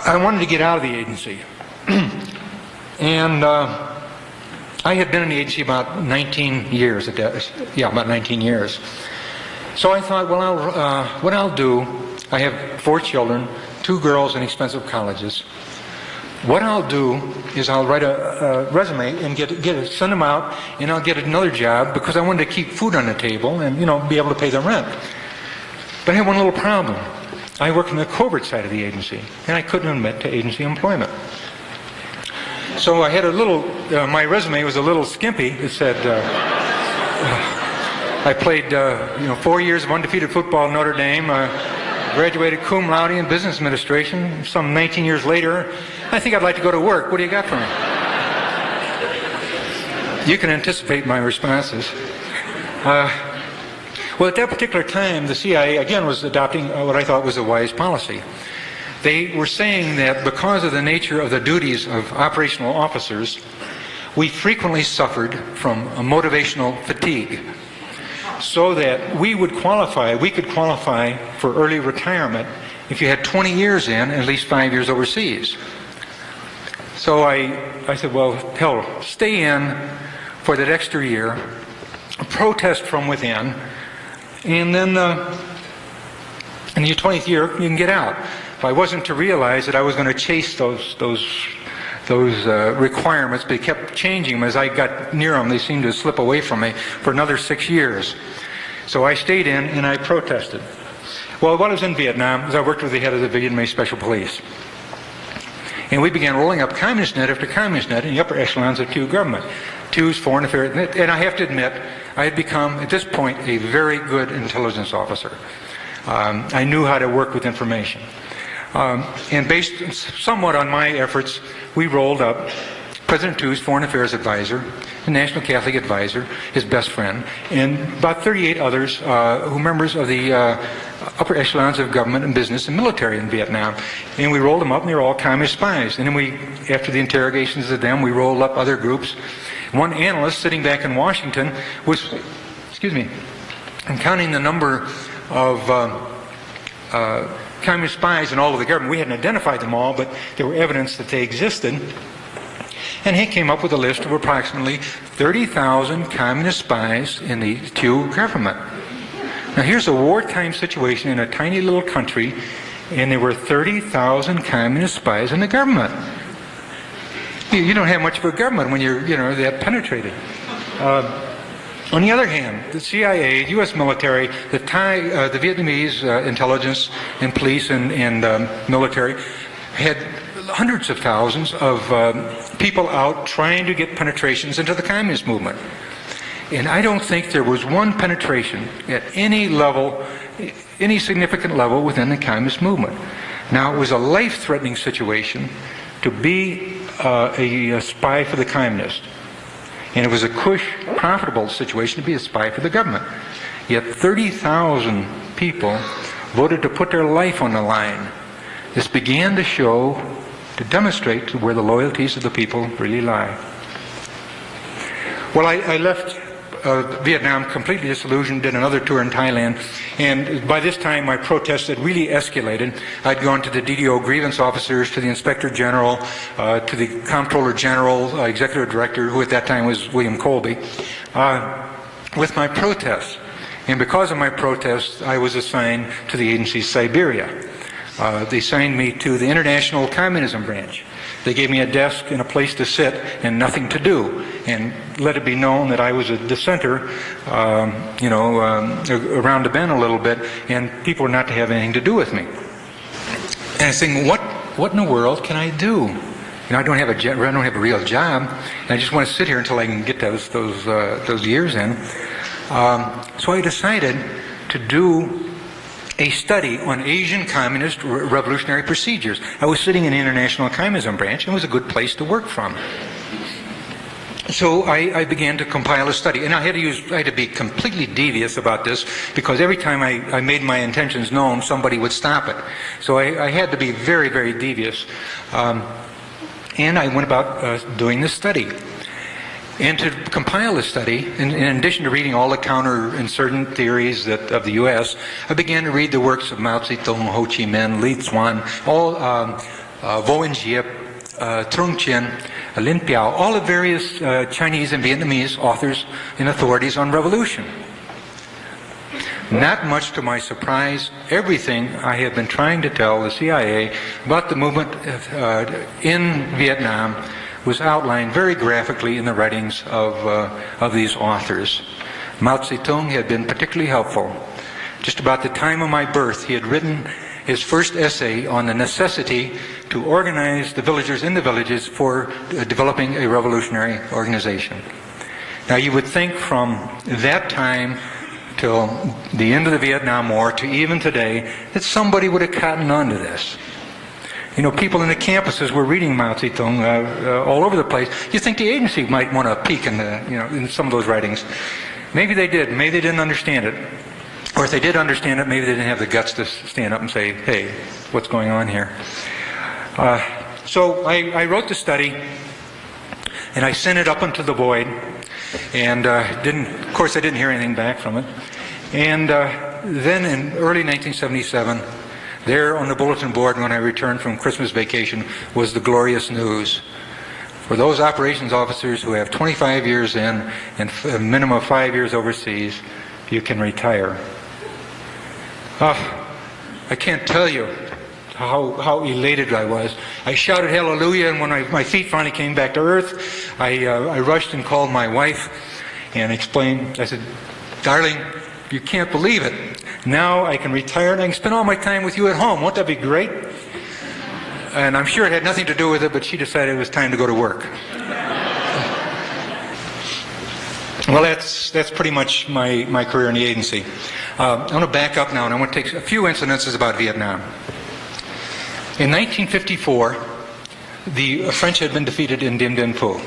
A: I wanted to get out of the agency. And I had been in the agency about 19 years. About 19 years. So I thought, well, what I'll do, I have 4 children, 2 girls in expensive colleges. What I'll do is I'll write a resume and send them out, and I'll get another job because I wanted to keep food on the table and, you know, be able to pay the rent. But I had one little problem. I worked in the covert side of the agency, and I couldn't admit to agency employment. So I had a little, my resume was a little skimpy. It said, I played 4 years of undefeated football at Notre Dame, graduated cum laude in business administration. Some 19 years later, I think I'd like to go to work. What do you got for me? You can anticipate my responses. Well, at that particular time, the CIA, again, was adopting what I thought was a wise policy. They were saying that because of the nature of the duties of operational officers, we frequently suffered from a motivational fatigue, so that we could qualify for early retirement if you had 20 years in and at least 5 years overseas. So I said, well, hell, stay in for that extra year, protest from within, and then in your 20th year, you can get out. If I wasn't to realize that I was going to chase those requirements, they kept changing them as I got near them. They seemed to slip away from me for another 6 years. So I stayed in and I protested. Well, while I was in Vietnam, I worked with the head of the Vietnamese Special Police. And we began rolling up communist net after communist net in the upper echelons of Q government. Q's foreign affairs. And I have to admit, I had become, at this point, a very good intelligence officer. I knew how to work with information. And based somewhat on my efforts, we rolled up President Tu's foreign affairs advisor, the National Catholic advisor, his best friend, and about 38 others who were members of the upper echelons of government and business and military in Vietnam. And we rolled them up, and they were all communist spies. And then we, after the interrogations of them, we rolled up other groups. One analyst sitting back in Washington was, and counting the number of communist spies in all of the government. We hadn't identified them all, but there were evidence that they existed. And he came up with a list of approximately 30,000 communist spies in the Q government. Now here's a wartime situation in a tiny little country, and there were 30,000 communist spies in the government. You don't have much of a government when you're, that penetrated. On the other hand, the CIA, U.S. military, the Vietnamese intelligence and police and military had hundreds of thousands of people out trying to get penetrations into the communist movement. And I don't think there was one penetration at any level, any significant level within the communist movement. Now, it was a life-threatening situation to be a spy for the communists. And it was a cush, profitable situation to be a spy for the government. Yet 30,000 people voted to put their life on the line. This began to show, to demonstrate where the loyalties of the people really lie. Well, I left Vietnam completely disillusioned, did another tour in Thailand, and by this time my protests had really escalated. I'd gone to the DDO grievance officers, to the Inspector General, to the Comptroller General, Executive Director, who at that time was William Colby, with my protests. And because of my protests, I was assigned to the agency Siberia. They assigned me to the International Communism Branch. They gave me a desk and a place to sit and nothing to do, and let it be known that I was a dissenter, around the bend a little bit, and people were not to have anything to do with me. And I was thinking, what in the world can I do? I don't have a real job, and I just want to sit here until I can get those years in. So I decided to do a study on Asian communist revolutionary procedures. I was sitting in the International Communism Branch, and it was a good place to work from. So I began to compile a study, and I had to be completely devious about this, because every time I made my intentions known, somebody would stop it. So I had to be very, very devious, and I went about doing this study. And to compile this study, in addition to reading all the counterinsurgent theories of the U.S., I began to read the works of Mao Zedong, Ho Chi Minh, Li Zuan, all Vo Jiep, Trung Chien, Lin Piao, all the various Chinese and Vietnamese authors and authorities on revolution. Not much to my surprise, everything I have been trying to tell the CIA about the movement in Vietnam was outlined very graphically in the writings of these authors. Mao Zedong had been particularly helpful. Just about the time of my birth, he had written his first essay on the necessity to organize the villagers in the villages for developing a revolutionary organization. Now, you would think from that time till the end of the Vietnam War to even today that somebody would have cottoned on to this. You know, people in the campuses were reading Mao Zedong all over the place. You think the agency might want to peek in in some of those writings. Maybe they did. Maybe they didn't understand it. Or if they did understand it, maybe they didn't have the guts to stand up and say, hey, what's going on here? So I wrote the study, and I sent it up into the void, and of course I didn't hear anything back from it. And then in early 1977, there on the bulletin board when I returned from Christmas vacation was the glorious news. For those operations officers who have 25 years in and a minimum of 5 years overseas, you can retire. I can't tell you how elated I was. I shouted hallelujah, and when my feet finally came back to earth, I rushed and called my wife and explained. I said, darling, you can't believe it. Now I can retire and I can spend all my time with you at home. Won't that be great? And I'm sure it had nothing to do with it, but she decided it was time to go to work. Well, that's pretty much my career in the agency. I want to back up now, and I want to take a few incidences about Vietnam. In 1954, the French had been defeated in Dien Bien Phu.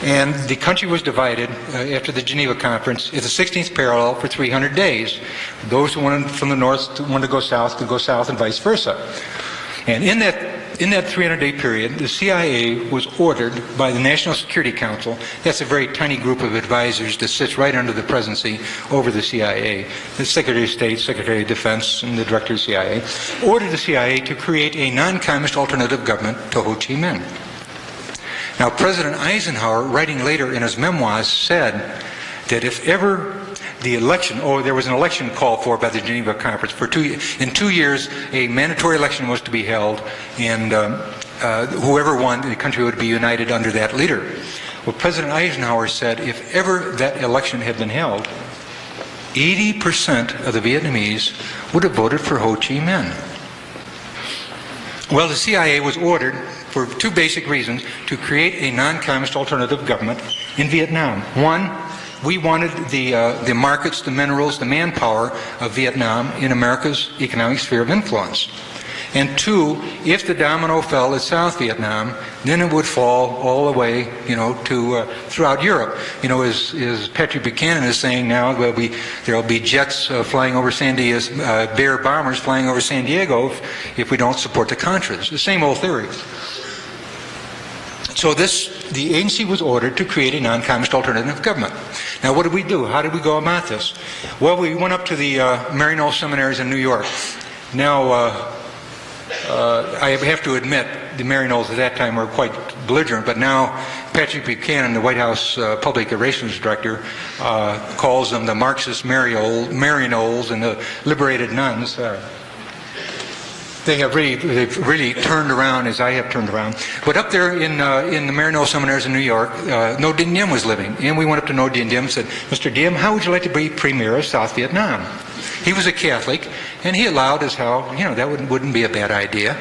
A: And the country was divided after the Geneva Conference at the 16th parallel for 300 days. Those who wanted from the north wanted to go south could go south, and vice versa. And in that 300-day period, the CIA was ordered by the National Security Council. That's a very tiny group of advisors that sits right under the presidency over the CIA. The Secretary of State, Secretary of Defense, and the Director of the CIA ordered the CIA to create a non-communist alternative government to Ho Chi Minh. Now, President Eisenhower, writing later in his memoirs, said that if ever the election, there was an election called for by the Geneva Conference. In 2 years, a mandatory election was to be held, and whoever won, the country would be united under that leader. Well, President Eisenhower said if ever that election had been held, 80% of the Vietnamese would have voted for Ho Chi Minh. Well, the CIA was ordered for two basic reasons to create a non-communist alternative government in Vietnam. One, we wanted the markets, the minerals, the manpower of Vietnam in America's economic sphere of influence. And two, if the domino fell at South Vietnam, then it would fall all the way, to throughout Europe. As Patrick Buchanan is saying now, there'll be jets flying over San Diego, Bear bombers flying over San Diego if we don't support the Contras. The same old theory. So the agency was ordered to create a non-communist alternative government. Now, what did we do? How did we go about this? Well, we went up to the Maryknoll seminaries in New York. Now, I have to admit, the Maryknolls at that time were quite belligerent, but now Patrick Buchanan, the White House Public Relations Director, calls them the Marxist Maryknolls and the liberated nuns. They've really turned around as I have turned around. But up there in the Maryknoll seminaries in New York, Ngo Dinh Diem was living. And we went up to Ngo Dinh Diem and said, Mr. Diem, how would you like to be premier of South Vietnam? He was a Catholic, and he allowed as how, that wouldn't be a bad idea.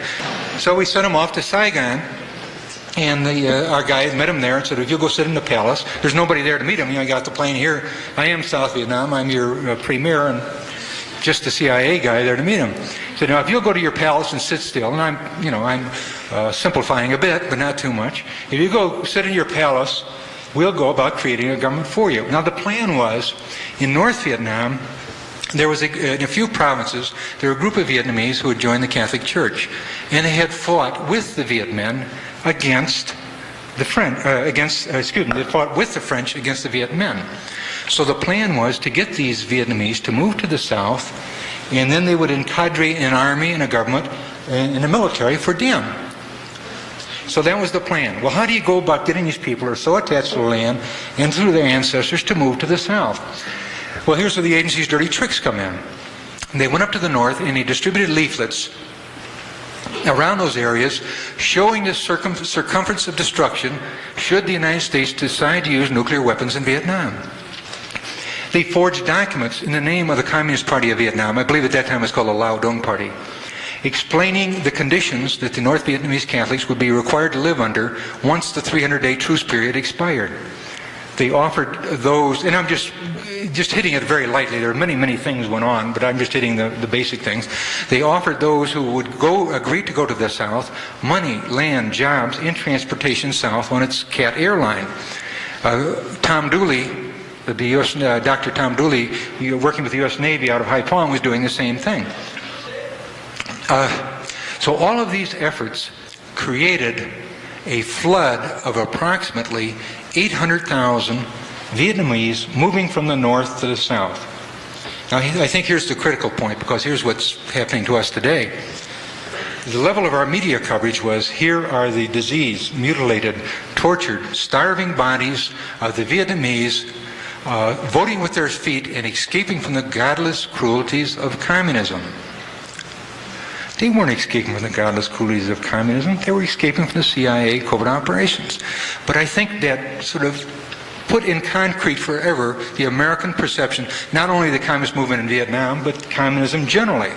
A: So we sent him off to Saigon, and our guy met him there and said, if you'll go sit in the palace, there's nobody there to meet him. I got the plane here. I am South Vietnam. I'm your premier. And just the CIA guy there to meet him. He said, now if you'll go to your palace and sit still, and I'm simplifying a bit, but not too much. If you go sit in your palace, we'll go about creating a government for you. Now the plan was, in North Vietnam, there was in a few provinces, there were a group of Vietnamese who had joined the Catholic Church, and they had fought with the Viet Minh against the French, they fought with the French against the Viet Minh. So the plan was to get these Vietnamese to move to the south, and then they would encadre an army and a government and a military for Diem. So that was the plan. Well, how do you go about getting these people who are so attached to the land and through their ancestors to move to the south? Well, here's where the agency's dirty tricks come in. They went up to the north and they distributed leaflets around those areas showing the circumference of destruction should the United States decide to use nuclear weapons in Vietnam. They forged documents in the name of the Communist Party of Vietnam, I believe at that time it was called the Lao Dong Party, explaining the conditions that the North Vietnamese Catholics would be required to live under once the 300-day truce period expired. They offered those, and I'm just hitting it very lightly. There are many things went on, but I'm just hitting the basic things. They offered those who would agree to go to the south money, land, jobs, and transportation south on its CAT airline. Tom Dooley, the U.S. Dr. Tom Dooley, working with the U.S. Navy out of Haiphong, was doing the same thing. So all of these efforts created a flood of approximately 800,000 Vietnamese moving from the north to the south. Now I think here's the critical point, because here's what's happening to us today. The level of our media coverage was, here are the diseased, mutilated, tortured, starving bodies of the Vietnamese voting with their feet and escaping from the godless cruelties of communism. They weren't escaping from the godless cruelties of communism. They were escaping from the CIA covert operations. But I think that sort of put in concrete forever the American perception, not only the communist movement in Vietnam, but communism generally.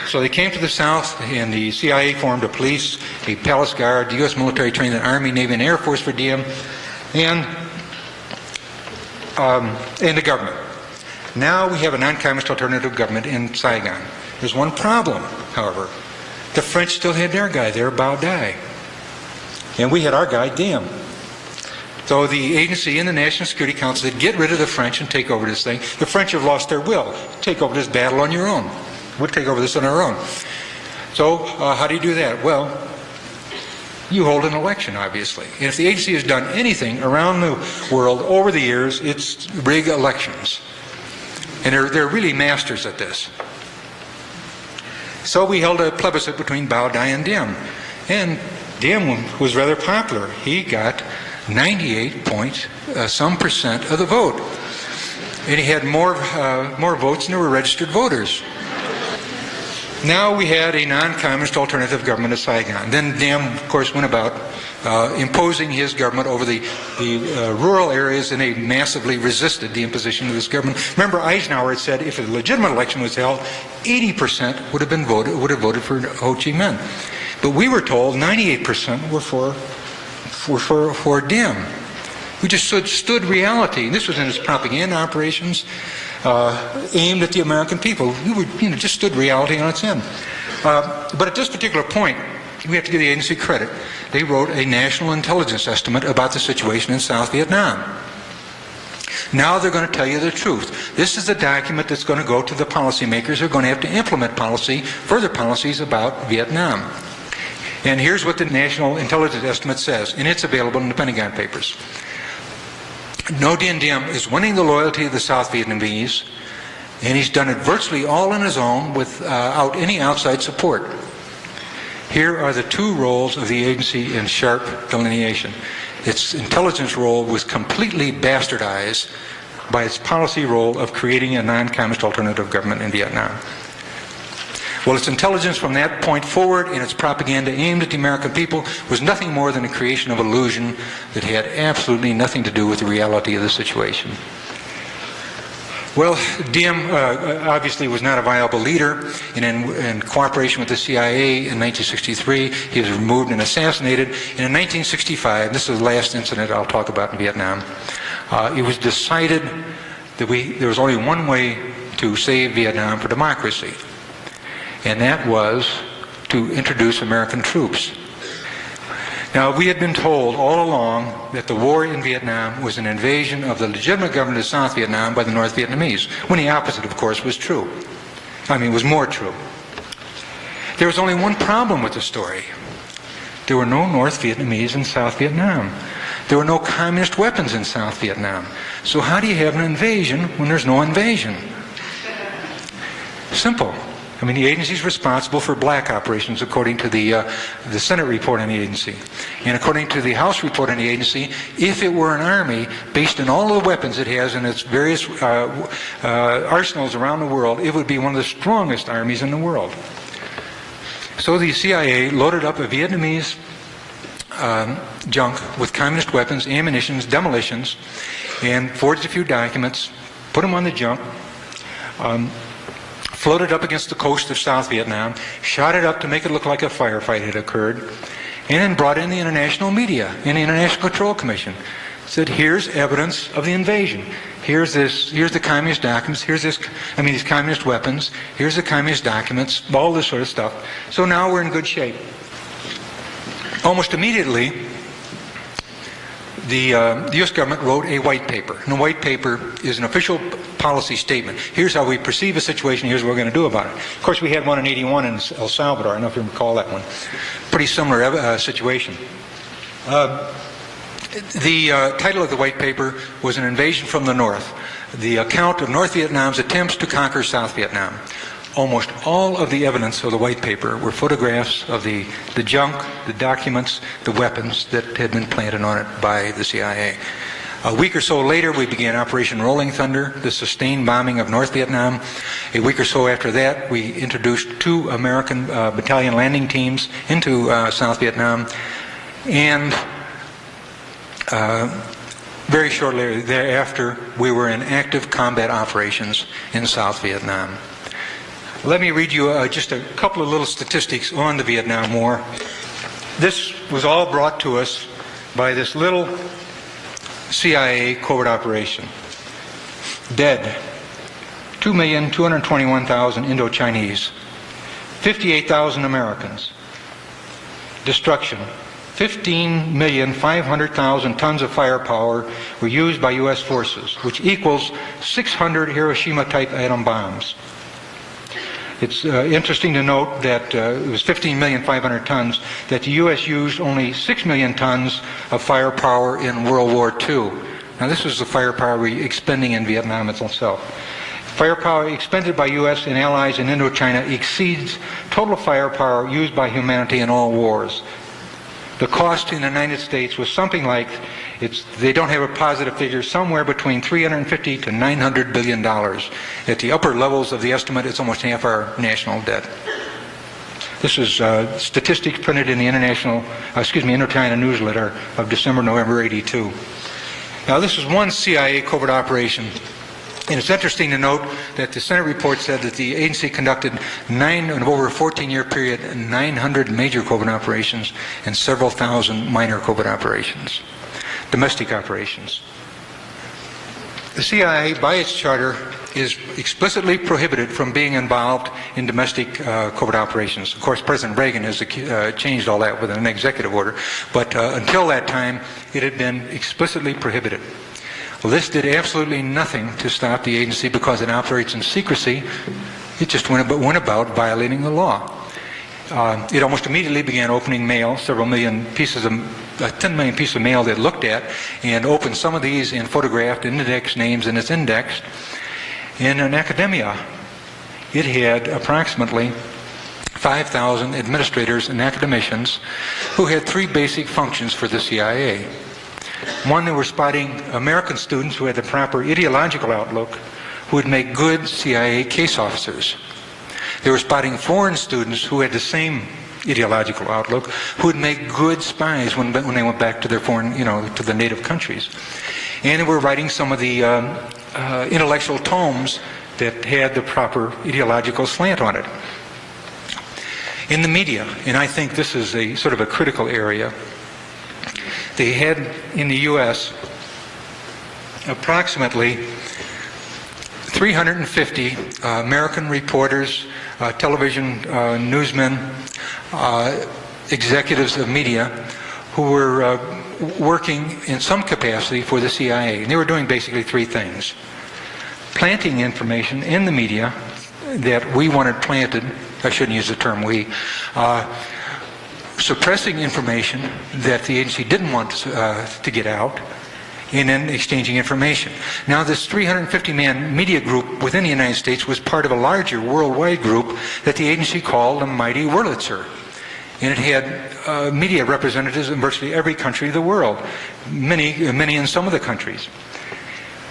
A: So they came to the south, and the CIA formed a police, a palace guard, the U.S. military trained the Army, Navy, and Air Force for Diem, and the government. Now we have a non-communist alternative government in Saigon. There's one problem, however. The French still had their guy there, Bao Dai. And we had our guy, Diem. So the agency and the National Security Council said, get rid of the French and take over this thing. The French have lost their will. Take over this battle on your own. We'll take over this on our own. So how do you do that? Well, you hold an election, obviously. And if the agency has done anything around the world over the years, it's rig elections. And they're really masters at this. So we held a plebiscite between Bao Dai and Diem. And Diem was rather popular. He got 98-some% of the vote. And he had more votes than there were registered voters. Now we had a non-communist alternative government of Saigon. Then Diem, of course, went about imposing his government over the rural areas, and they massively resisted the imposition of this government. Remember, Eisenhower had said if a legitimate election was held, 80% would have voted for Ho Chi Minh. But we were told 98% were for Diem. We just stood reality. And this was in his propaganda operations aimed at the American people. We were, just stood reality on its end. But at this particular point, we have to give the agency credit. They wrote a national intelligence estimate about the situation in South Vietnam. Now they're going to tell you the truth. This is the document that's going to go to the policymakers who are going to have to implement further policies about Vietnam. And here's what the National Intelligence Estimate says, and it's available in the Pentagon Papers. Ngo Dinh Diem is winning the loyalty of the South Vietnamese, and he's done it virtually all on his own without any outside support. Here are the two roles of the agency in sharp delineation. Its intelligence role was completely bastardized by its policy role of creating a non-communist alternative government in Vietnam. Well, its intelligence from that point forward and its propaganda aimed at the American people was nothing more than a creation of illusion that had absolutely nothing to do with the reality of the situation. Well, Diem obviously was not a viable leader, and in cooperation with the CIA in 1963, he was removed and assassinated. And in 1965, this is the last incident I'll talk about in Vietnam, it was decided that there was only one way to save Vietnam for democracy. And that was to introduce American troops. Now, we had been told all along that the war in Vietnam was an invasion of the legitimate government of South Vietnam by the North Vietnamese, when the opposite, of course, was true. I mean, was more true. There was only one problem with the story. There were no North Vietnamese in South Vietnam. There were no communist weapons in South Vietnam. So how do you have an invasion when there's no invasion? Simple. I mean, the agency is responsible for black operations according to the Senate report on the agency. And according to the House report on the agency, if it were an army based on all the weapons it has in its various arsenals around the world, it would be one of the strongest armies in the world. So the CIA loaded up a Vietnamese junk with communist weapons, ammunitions, demolitions, and forged a few documents, put them on the junk, floated up against the coast of South Vietnam, shot it up to make it look like a firefight had occurred, and then brought in the international media and the International Control Commission. Said, here's evidence of the invasion. Here's the communist documents, these communist weapons, here's the communist documents, all this sort of stuff. So now we're in good shape. Almost immediately, the U.S. government wrote a white paper. And the white paper is an official policy statement. Here's how we perceive a situation, here's what we're going to do about it. Of course, we had one in '81 in El Salvador. I don't know if you recall that one. Pretty similar situation. The title of the white paper was An Invasion from the North, the account of North Vietnam's attempts to conquer South Vietnam. Almost all of the evidence of the white paper were photographs of the junk, the documents, the weapons that had been planted on it by the CIA. A week or so later, we began Operation Rolling Thunder, the sustained bombing of North Vietnam. A week or so after that, we introduced 2 American battalion landing teams into South Vietnam. And very shortly thereafter, we were in active combat operations in South Vietnam. Let me read you just a couple of little statistics on the Vietnam War. This was all brought to us by this little CIA covert operation. Dead, 2,221,000 Indo-Chinese, 58,000 Americans. Destruction, 15,500,000 tons of firepower were used by U.S. forces, which equals 600 Hiroshima-type atom bombs. It's interesting to note that it was 15,500,000 tons, that the U.S. used only 6 million tons of firepower in World War II. Now this was the firepower we expending in Vietnam itself. Firepower expended by U.S. and allies in Indochina exceeds total firepower used by humanity in all wars. The cost in the United States was something like, they don't have a positive figure, somewhere between $350 to $900 billion. At the upper levels of the estimate, it's almost half our national debt. This is statistics printed in the Indochina newsletter of November '82. Now this is one CIA covert operation. And it's interesting to note that the Senate report said that the agency conducted over a 14-year period, 900 major covert operations and several thousand minor covert operations, domestic operations. The CIA, by its charter, is explicitly prohibited from being involved in domestic covert operations. Of course, President Reagan has changed all that with an executive order, but until that time, it had been explicitly prohibited. Well, this did absolutely nothing to stop the agency because it operates in secrecy. It just went about violating the law. It almost immediately began opening mail, 10 million pieces of mail that it looked at, and opened some of these and photographed and indexed names, and it's indexed. In academia, it had approximately 5,000 administrators and academicians who had 3 basic functions for the CIA. One, they were spotting American students who had the proper ideological outlook, who would make good CIA case officers. They were spotting foreign students who had the same ideological outlook, who would make good spies when they went back to their foreign, to the native countries. And they were writing some of the intellectual tomes that had the proper ideological slant on it. In the media, and I think this is a sort of a critical area, they had in the U.S. approximately 350 American reporters, television newsmen, executives of media who were working in some capacity for the CIA. And they were doing basically three things. Planting information in the media that we wanted planted, I shouldn't use the term we, suppressing information that the agency didn't want to get out, and then exchanging information. Now this 350-man media group within the United States was part of a larger worldwide group that the agency called the Mighty Wurlitzer. And it had media representatives in virtually every country of the world, many in some of the countries.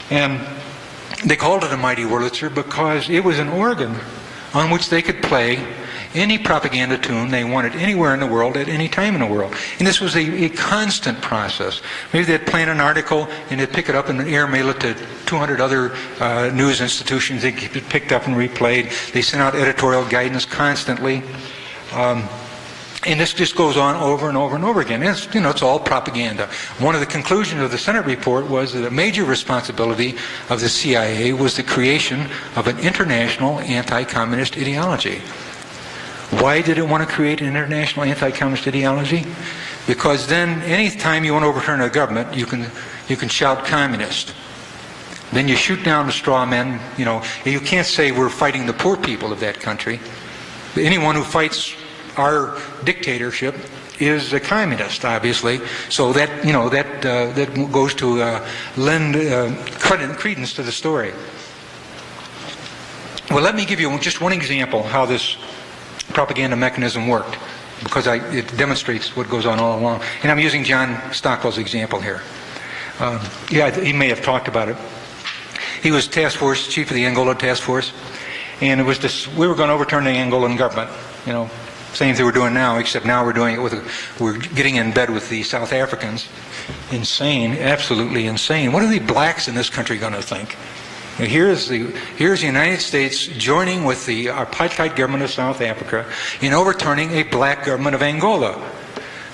A: And they called it a Mighty Wurlitzer because it was an organ on which they could play any propaganda tune they wanted anywhere in the world at any time in the world. And this was a constant process. Maybe they'd plan an article and they'd pick it up and airmail it to 200 other news institutions. They'd keep it picked up and replayed. They sent out editorial guidance constantly. And this just goes on over and over and over again. It's, it's all propaganda. One of the conclusions of the Senate report was that a major responsibility of the CIA was the creation of an international anti-communist ideology. Why did it want to create an international anti-communist ideology? Because then any time you want to overturn a government, you can shout communist. Then you shoot down the straw men. You can't say we're fighting the poor people of that country. Anyone who fights our dictatorship is a communist, obviously. So that that goes to lend credence to the story. Well, let me give you just one example how this propaganda mechanism worked, because it demonstrates what goes on all along. And I'm using John Stockwell's example here. He may have talked about it. He was task force chief of the Angola task force, and it was this: we were going to overturn the Angolan government. Same thing we're doing now, except now we're doing it we're getting in bed with the South Africans. Insane, absolutely insane. What are the blacks in this country going to think? Here's the United States joining with the apartheid government of South Africa in overturning a black government of Angola.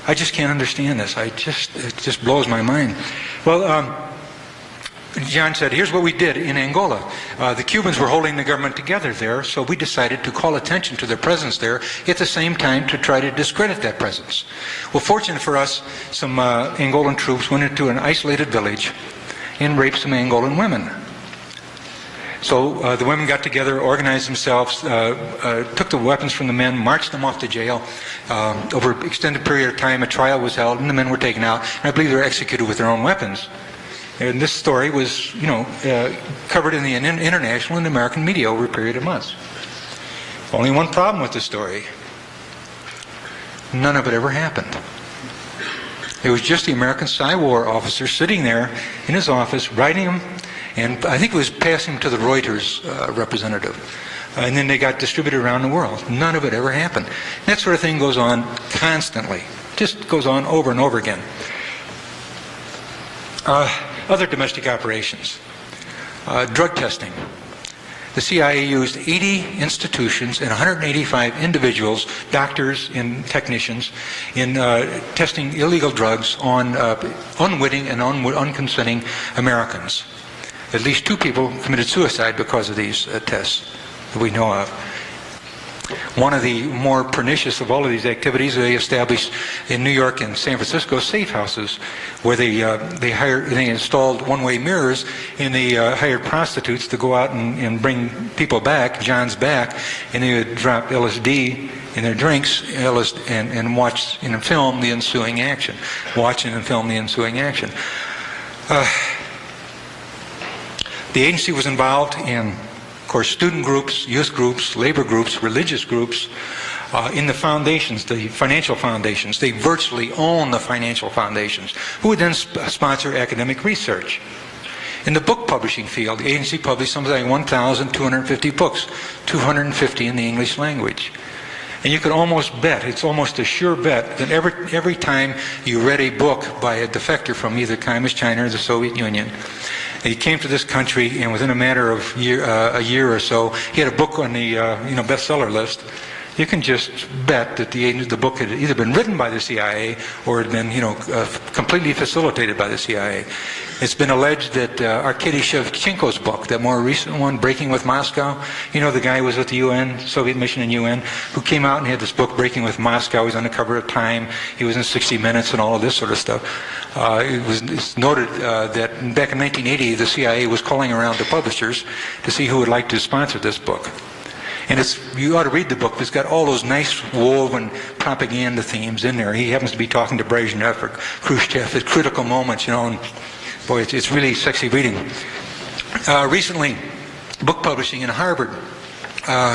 A: I just can't understand this. It just blows my mind. Well, John said, here's what we did in Angola. The Cubans were holding the government together there, so we decided to call attention to their presence there at the same time to try to discredit that presence. Well, fortunate for us, some Angolan troops went into an isolated village and raped some Angolan women. So the women got together, organized themselves, took the weapons from the men, marched them off to jail. Over an extended period of time, a trial was held, and the men were taken out. And I believe they were executed with their own weapons. And this story was, covered in the international and American media over a period of months. Only one problem with the story: none of it ever happened. It was just the American War officer sitting there in his office, writing them, and I think it was passing them to the Reuters representative. And then they got distributed around the world. None of it ever happened. That sort of thing goes on constantly. Just goes on over and over again. Other domestic operations. Drug testing. The CIA used 80 institutions and 185 individuals, doctors and technicians, in testing illegal drugs on unwitting and unconsenting Americans. At least 2 people committed suicide because of these tests that we know of. One of the more pernicious of all of these activities, they established in New York and San Francisco safe houses, where they installed one-way mirrors, and they hired prostitutes to go out and bring people back, Johns back, and they would drop LSD in their drinks and watch and film the ensuing action. The agency was involved in, of course, student groups, youth groups, labor groups, religious groups, in the foundations, the financial foundations. They virtually own the financial foundations, who would then sponsor academic research. In the book publishing field, the agency published something like 1,250 books, 250 in the English language. And you could almost bet, it's almost a sure bet, that every time you read a book by a defector from either Communist China or the Soviet Union, he came to this country, and within a matter of a year or so, he had a book on the bestseller list. You can just bet that the book had either been written by the CIA or had been completely facilitated by the CIA. It's been alleged that Arkady Shevchenko's book, that more recent one, Breaking with Moscow, you know, the guy who was with the UN, Soviet mission in UN, who came out and had this book, Breaking with Moscow. He was on the cover of Time. He was in 60 Minutes and all of this sort of stuff. It's noted that back in 1980, the CIA was calling around to publishers to see who would like to sponsor this book. And you ought to read the book. It's got all those nice woven propaganda themes in there. He happens to be talking to Brezhnev or Khrushchev at critical moments, you know, and boy, it's really sexy reading. Recently, book publishing in Harvard.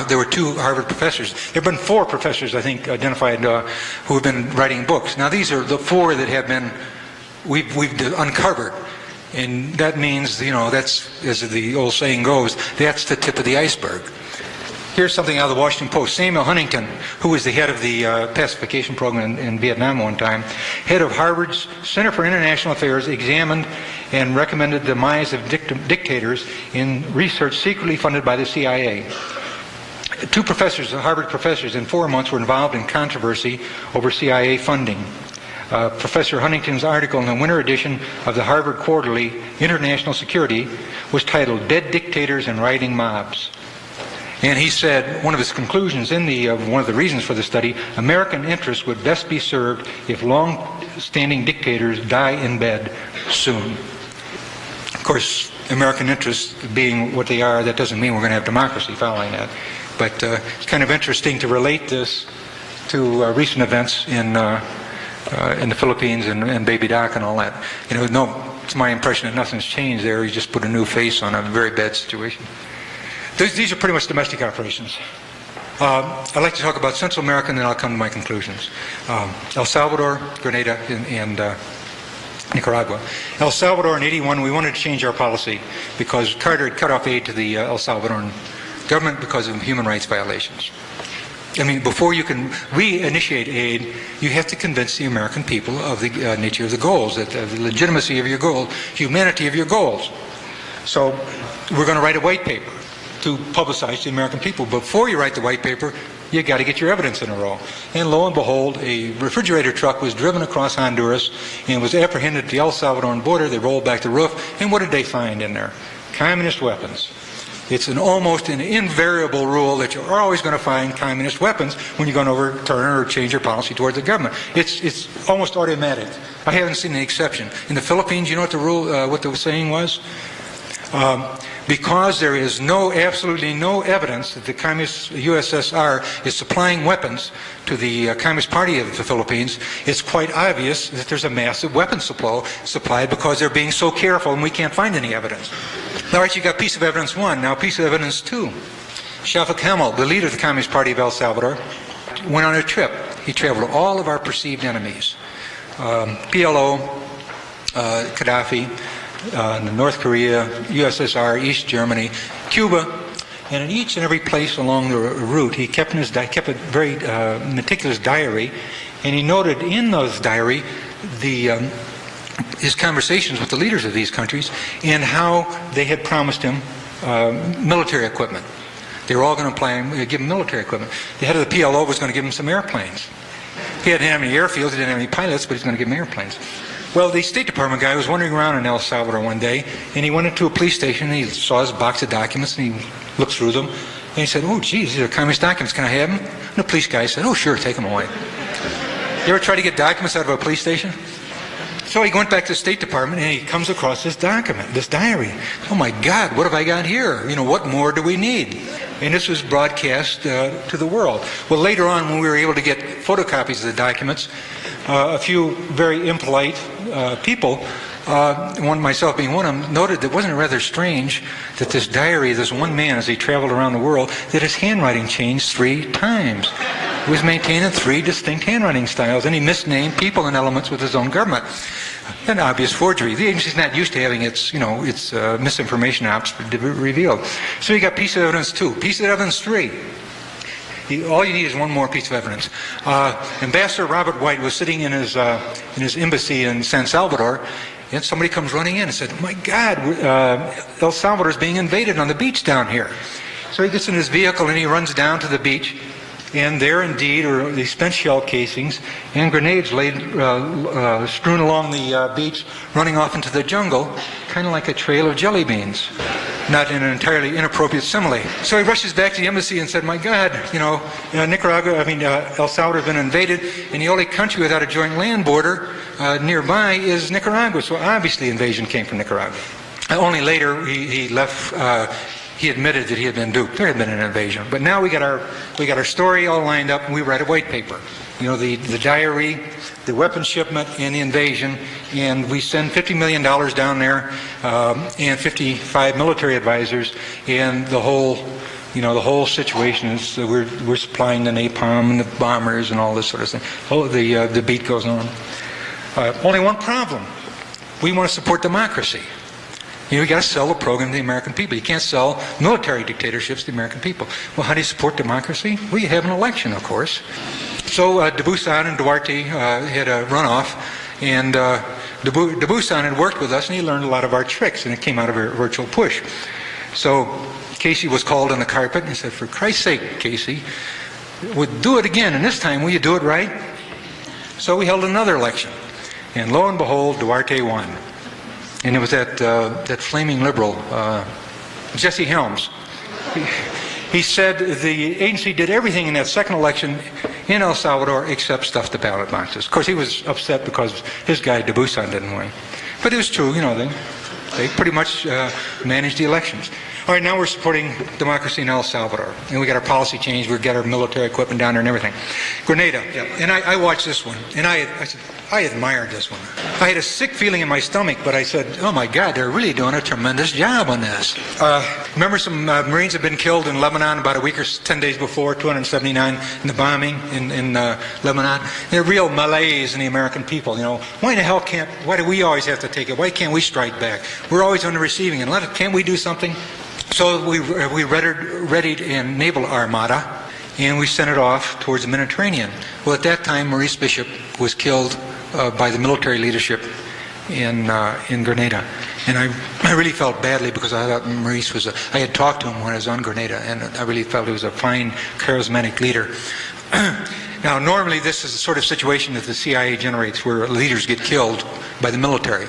A: There were 2 Harvard professors. There have been 4 professors, I think, identified who have been writing books. Now, these are the 4 that have been, we've uncovered. And that means, you know, that's, as the old saying goes, that's the tip of the iceberg. Here's something out of the Washington Post. Samuel Huntington, who was the head of the pacification program in Vietnam one time, head of Harvard's Center for International Affairs, examined and recommended the demise of dictators in research secretly funded by the CIA. 2 professors, Harvard professors, in 4 months were involved in controversy over CIA funding. Professor Huntington's article in the winter edition of the Harvard Quarterly, International Security, was titled Dead Dictators and Rioting Mobs. And he said, one of his conclusions in one of the reasons for the study, American interests would best be served if long-standing dictators die in bed soon. Of course, American interests being what they are, that doesn't mean we're going to have democracy following that. But it's kind of interesting to relate this to recent events in the Philippines and Baby Doc and all that. You know, no, it's my impression that nothing's changed there. He just put a new face on a very bad situation. These are pretty much domestic operations. I'd like to talk about Central America, and then I'll come to my conclusions. El Salvador, Grenada, and Nicaragua. El Salvador in '81, we wanted to change our policy because Carter had cut off aid to the El Salvadoran government because of human rights violations. I mean, before you can reinitiate aid, you have to convince the American people of the nature of the goals, of the legitimacy of your goals, humanity of your goals. So we're going to write a white paper to publicize to the American people. Before you write the white paper, you got to get your evidence in a row. And lo and behold, a refrigerator truck was driven across Honduras and was apprehended at the El Salvadoran border. They rolled back the roof, and what did they find in there? Communist weapons. It's almost an invariable rule that you're always going to find communist weapons when you're going to overturn or change your policy towards the government. It's almost automatic. I haven't seen an exception. In the Philippines, you know what the rule, what the saying was? Because there is absolutely no evidence that the communist USSR is supplying weapons to the Communist Party of the Philippines, it's quite obvious that there's a massive weapons supply because they're being so careful and we can't find any evidence. All right, you got piece of evidence 1. Now piece of evidence 2. Shafik Kemal, the leader of the Communist Party of El Salvador, went on a trip. He traveled to all of our perceived enemies. PLO, Gaddafi, North Korea, USSR, East Germany, Cuba, and in each and every place along the route, he kept a very meticulous diary, and he noted in those diary his conversations with the leaders of these countries and how they had promised him military equipment. They were all going to give him military equipment. The head of the PLO was going to give him some airplanes. He didn't have any airfields, he didn't have any pilots, but he's going to give him airplanes. Well, the State Department guy was wandering around in El Salvador one day, and he went into a police station, and he saw his box of documents, and he looked through them, and he said, "Oh, geez, these are communist documents, can I have them?" And the police guy said, "Oh, sure, take them away." You ever try to get documents out of a police station? So he went back to the State Department, and he comes across this document, this diary. Oh my God, what have I got here? You know, what more do we need? And this was broadcast to the world. Well, later on, when we were able to get photocopies of the documents, a few very impolite people, one myself being one of them, noted that wasn't it rather strange that this diary, this one man, as he traveled around the world, that his handwriting changed 3 times. He was maintaining 3 distinct handwriting styles, and he misnamed people and elements with his own government. An obvious forgery. The agency's not used to having its misinformation ops revealed. So you got piece of evidence 2. Piece of evidence 3. All you need is one more piece of evidence. Ambassador Robert White was sitting in his embassy in San Salvador, and somebody comes running in and said, "Oh my God, El Salvador is being invaded on the beach down here." So he gets in his vehicle and he runs down to the beach, And there indeed are these spent shell casings and grenades laid strewn along the beach, running off into the jungle, kind of like a trail of jelly beans. Not in an entirely inappropriate simile. So he rushes back to the embassy and said, my God, El Salvador has been invaded, and the only country without a joint land border nearby is Nicaragua. So obviously invasion came from Nicaragua. Only later he left. He admitted that he had been duped. There had been an invasion, but now we got our story all lined up, and we write a white paper. The diary, the weapons shipment, and the invasion, and we send $50 million down there, and 55 military advisors, and the whole situation is we're supplying the napalm and the bombers and all this sort of thing. The beat goes on. Only one problem: we want to support democracy. You got to sell the program to the American people. You can't sell military dictatorships to the American people. Well, how do you support democracy? Well, you have an election, of course. So Debusan and Duarte had a runoff, and Debusan had worked with us, and he learned a lot of our tricks, and it came out of a virtual push. So Casey was called on the carpet, and he said, for Christ's sake, Casey, we'll do it again, and this time will you do it right? So we held another election, and lo and behold, Duarte won. And it was that flaming liberal, Jesse Helms. He said the agency did everything in that second election in El Salvador except stuff the ballot boxes. Of course, he was upset because his guy, Debusan, didn't win. But it was true, they pretty much managed the elections. All right, now we're supporting democracy in El Salvador. And we got our policy changed, we got our military equipment down there and everything. Grenada, yeah. And I watched this one, and I said, I admired this one. I had a sick feeling in my stomach, but I said, oh my God, they're really doing a tremendous job on this. Remember some Marines had been killed in Lebanon about a week or 10 days before, 279, in the bombing in Lebanon. There are real malaise in the American people, Why in the hell why do we always have to take it? Why can't we strike back? We're always on the receiving end. Can't we do something? So we readied a naval armada, and we sent it off towards the Mediterranean. Well, at that time, Maurice Bishop was killed by the military leadership in Grenada. And I really felt badly because I thought Maurice I had talked to him when I was on Grenada, and I really felt he was a fine, charismatic leader. Now, normally this is the sort of situation that the CIA generates where leaders get killed by the military.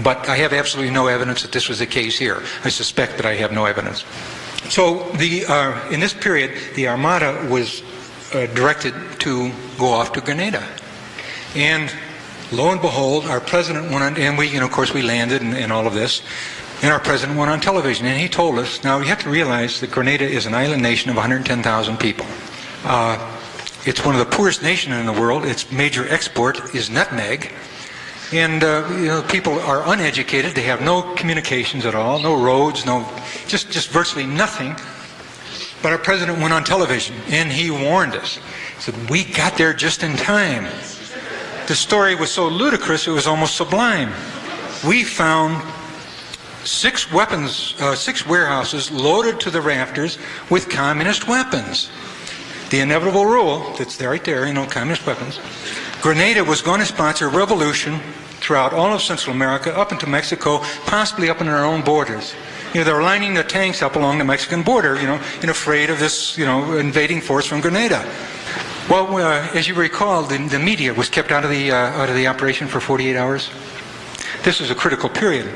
A: But I have absolutely no evidence that this was the case here. I suspect that I have no evidence. So in this period, the Armada was directed to go off to Grenada. And lo and behold, our president went on, and of course we landed and all of this, and our president went on television, and he told us, now you have to realize that Grenada is an island nation of 110,000 people. It's one of the poorest nations in the world. Its major export is nutmeg. And people are uneducated. They have no communications at all, no roads, just virtually nothing. But our president went on television, and he warned us. He said, we got there just in time. The story was so ludicrous, it was almost sublime. We found 6 warehouses loaded to the rafters with communist weapons. The inevitable rule, that's right there, communist weapons. Grenada was going to sponsor a revolution throughout all of Central America, up into Mexico, possibly up in our own borders. They were lining the tanks up along the Mexican border, and afraid of this, invading force from Grenada. Well, as you recall, the media was kept out of the operation for 48 hours. This was a critical period.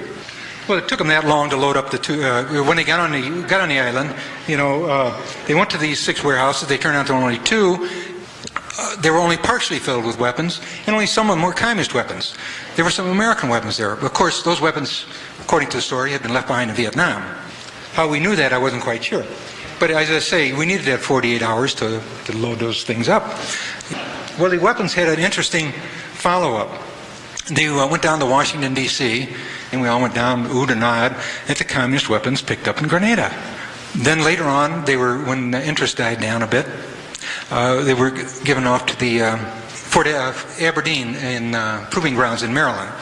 A: Well, it took them that long to load up the two. When they got on the island, they went to these 6 warehouses. They turned out to only 2. They were only partially filled with weapons, and only some of them were communist weapons. There were some American weapons there. Of course, those weapons, according to the story, had been left behind in Vietnam. How we knew that, I wasn't quite sure. But as I say, we needed that 48 hours to load those things up. Well, the weapons had an interesting follow-up. They went down to Washington, D.C., and we all went down, oohed and ahed, at the communist weapons picked up in Grenada. Then later on, when the interest died down a bit, they were given off to the Fort Aberdeen in proving grounds in Maryland.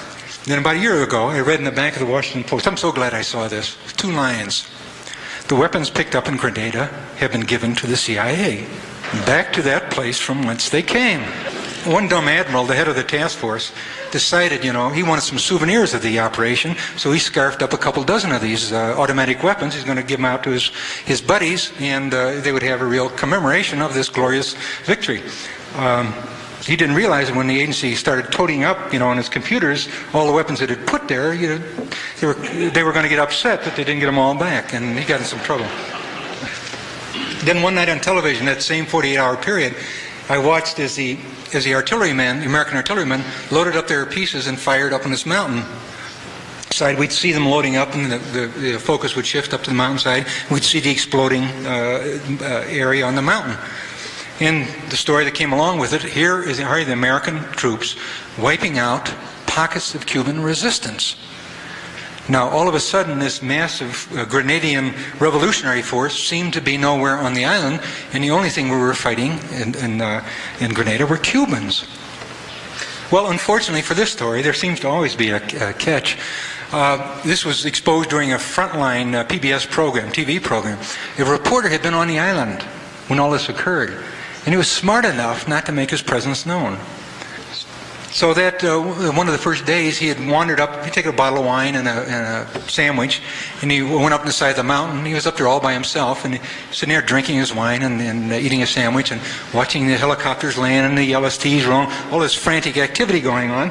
A: Then about a year ago, I read in the back of the Washington Post, I'm so glad I saw this, 2 lines. The weapons picked up in Grenada have been given to the CIA, back to that place from whence they came. one dumb admiral, the head of the task force, decided, he wanted some souvenirs of the operation, so he scarfed up a couple dozen of these automatic weapons. He's going to give them out to his buddies, and they would have a real commemoration of this glorious victory. He didn't realize that when the agency started toting up, on his computers, all the weapons that it had put there, they were going to get upset that they didn't get them all back, and he got in some trouble. Then one night on television, that same 48-hour period, I watched as the artillerymen, the American artillerymen, loaded up their pieces and fired up on this mountain side. We'd see them loading up, and the focus would shift up to the mountainside. We'd see the exploding area on the mountain. And the story that came along with it, here are the American troops wiping out pockets of Cuban resistance. Now, all of a sudden, this massive Grenadian revolutionary force seemed to be nowhere on the island, and the only thing we were fighting in Grenada were Cubans. Well, unfortunately for this story, there seems to always be a catch. This was exposed during a frontline PBS program, TV program. A reporter had been on the island when all this occurred, and he was smart enough not to make his presence known. So that one of the first days he had wandered up, he'd taken a bottle of wine and a sandwich, and he went up the side of the mountain. He was up there all by himself, and sitting there drinking his wine and eating a sandwich and watching the helicopters land and the LSTs rolling, all this frantic activity going on.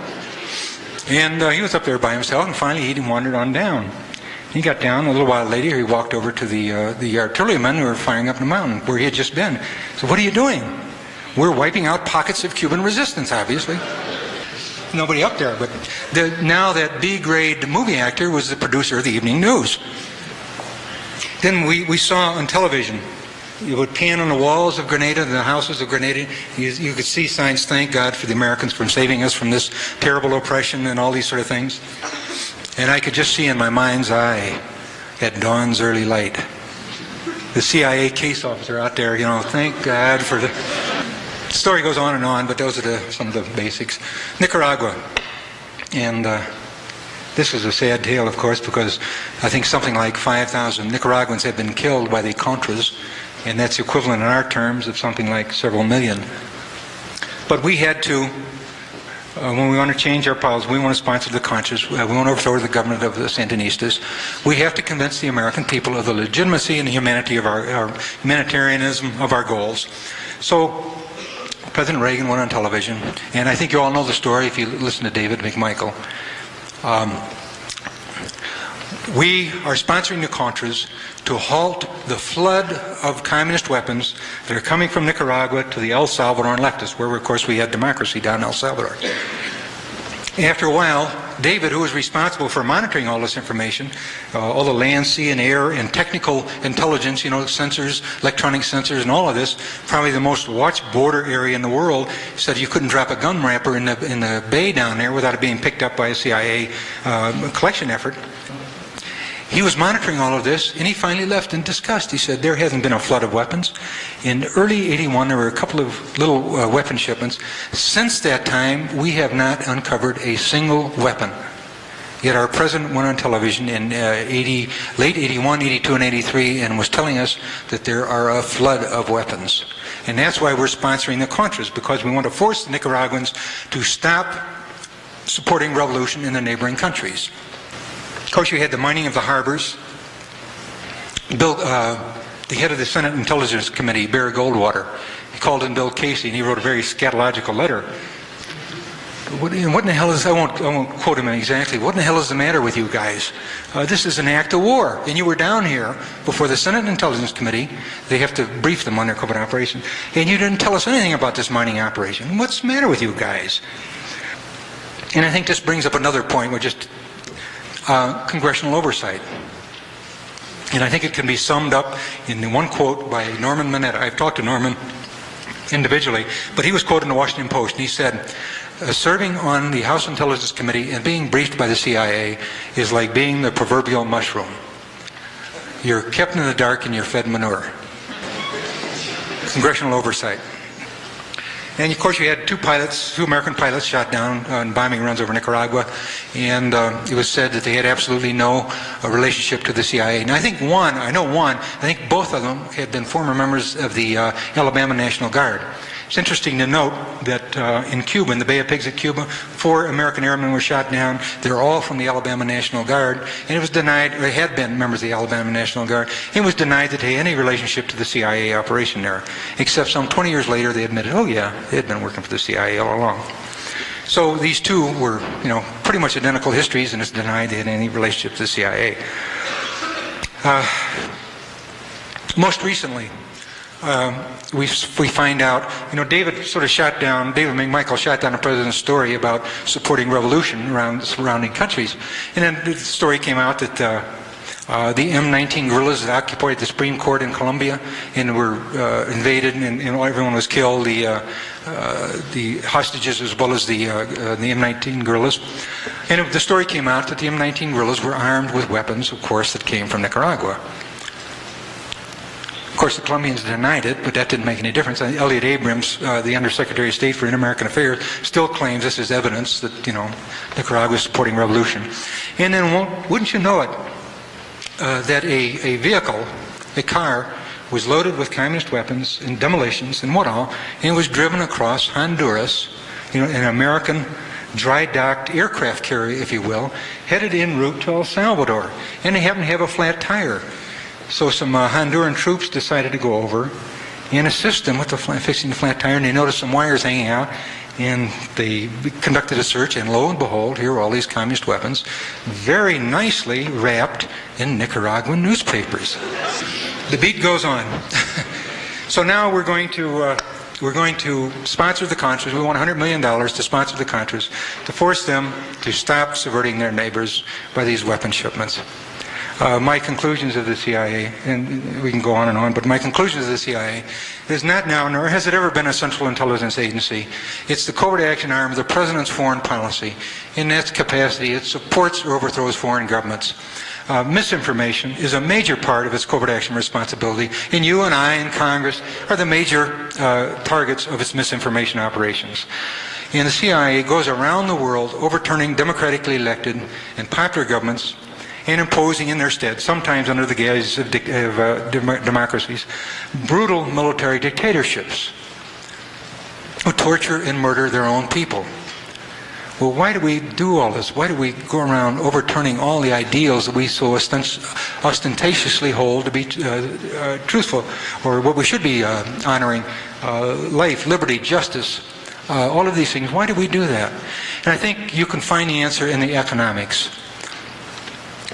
A: And he was up there by himself, and finally he wandered on down. He got down. A little while later, he walked over to the artillerymen who were firing up the mountain where he had just been. So, what are you doing? We're wiping out pockets of Cuban resistance, obviously. Nobody up there, but now that B-grade movie actor was the producer of the evening news. Then we saw on television, you would pan on the walls of Grenada, the houses of Grenada, you could see signs, thank God for the Americans for saving us from this terrible oppression and all these sort of things. And I could just see in my mind's eye, at dawn's early light, the CIA case officer out there, thank God for the... The story goes on, but those are some of the basics. Nicaragua. And this was a sad tale, of course, because I think something like 5,000 Nicaraguans had been killed by the Contras, and that's equivalent in our terms of something like several million. But we had to, when we want to change our policy, we want to sponsor the Contras, we want to overthrow the government of the Sandinistas, we have to convince the American people of the legitimacy and the humanity of our humanitarianism of our goals. So President Reagan went on television, and I think you all know the story if you listen to David McMichael. We are sponsoring the Contras to halt the flood of communist weapons that are coming from Nicaragua to the El Salvadoran leftists, where, of course, we had democracy down in El Salvador. After a while, David, who was responsible for monitoring all this information, all the land, sea, and air, and technical intelligence, sensors, electronic sensors, and all of this, probably the most watched border area in the world, said you couldn't drop a gun wrapper in the bay down there without it being picked up by a CIA collection effort. He was monitoring all of this, and he finally left in disgust. He said, there hasn't been a flood of weapons. In early '81, there were a couple of little weapon shipments. Since that time, we have not uncovered a single weapon. Yet our president went on television in late '81, '82, and '83 and was telling us that there are a flood of weapons. And that's why we're sponsoring the Contras, because we want to force the Nicaraguans to stop supporting revolution in the neighboring countries. Of course, you had the mining of the harbors. The head of the Senate Intelligence Committee, Barry Goldwater, he called in Bill Casey, and he wrote a very scatological letter. What in the hell is, I won't quote him exactly, what in the hell is the matter with you guys? This is an act of war. And you were down here before the Senate Intelligence Committee. They have to brief them on their covert operation. And you didn't tell us anything about this mining operation. What's the matter with you guys? And I think this brings up another point, which is congressional oversight. And I think it can be summed up in one quote by Norman Mineta. I've talked to Norman individually, but he was quoted in the Washington Post, and he said, serving on the House Intelligence Committee and being briefed by the CIA is like being the proverbial mushroom. You're kept in the dark and you're fed manure. Congressional oversight. And of course you had two American pilots shot down on bombing runs over Nicaragua, and it was said that they had absolutely no relationship to the CIA. And I think I think both of them had been former members of the Alabama National Guard. It's interesting to note that in Cuba, in the Bay of Pigs at Cuba, 4 American airmen were shot down. They're all from the Alabama National Guard, and it was denied, or had been members of the Alabama National Guard. It was denied that they had any relationship to the CIA operation there, except some 20 years later they admitted, oh yeah, they had been working for the CIA all along. So these two were, pretty much identical histories, and it's denied they had any relationship to the CIA. Most recently, we find out, David McMichael shot down the president's story about supporting revolution around surrounding countries. And then the story came out that the M19 guerrillas that occupied the Supreme Court in Colombia and were invaded, and everyone was killed, the hostages as well as the M19 guerrillas. And the story came out that the M19 guerrillas were armed with weapons, of course, that came from Nicaragua. Of course, the Colombians denied it, but that didn't make any difference. Elliot Abrams, the Undersecretary of State for Inter-American Affairs, still claims this is evidence that, Nicaragua is supporting revolution. And then, wouldn't you know it, that a vehicle, a car, was loaded with communist weapons and demolitions and what all, and was driven across Honduras, an American dry-docked aircraft carrier, if you will, headed en route to El Salvador. And they happened to have a flat tire. So some Honduran troops decided to go over and assist them with fixing the flat tire, and they noticed some wires hanging out, and they conducted a search, and lo and behold, here were all these communist weapons, very nicely wrapped in Nicaraguan newspapers. The beat goes on. So now we're going to sponsor the Contras. We want $100 million to sponsor the Contras, to force them to stop subverting their neighbors by these weapon shipments. My conclusions of the CIA, and we can go on, but my conclusions of the CIA is not now, nor has it ever been a central intelligence agency. It's the covert action arm of the president's foreign policy. In that capacity, it supports or overthrows foreign governments. Misinformation is a major part of its covert action responsibility, and you and I and Congress are the major targets of its misinformation operations. And the CIA goes around the world overturning democratically elected and popular governments and imposing in their stead, sometimes under the guise of democracies, brutal military dictatorships who torture and murder their own people. Well, why do we do all this? Why do we go around overturning all the ideals that we so ostentatiously hold to be truthful, or what we should be honoring, life, liberty, justice, all of these things? Why do we do that? And I think you can find the answer in the economics.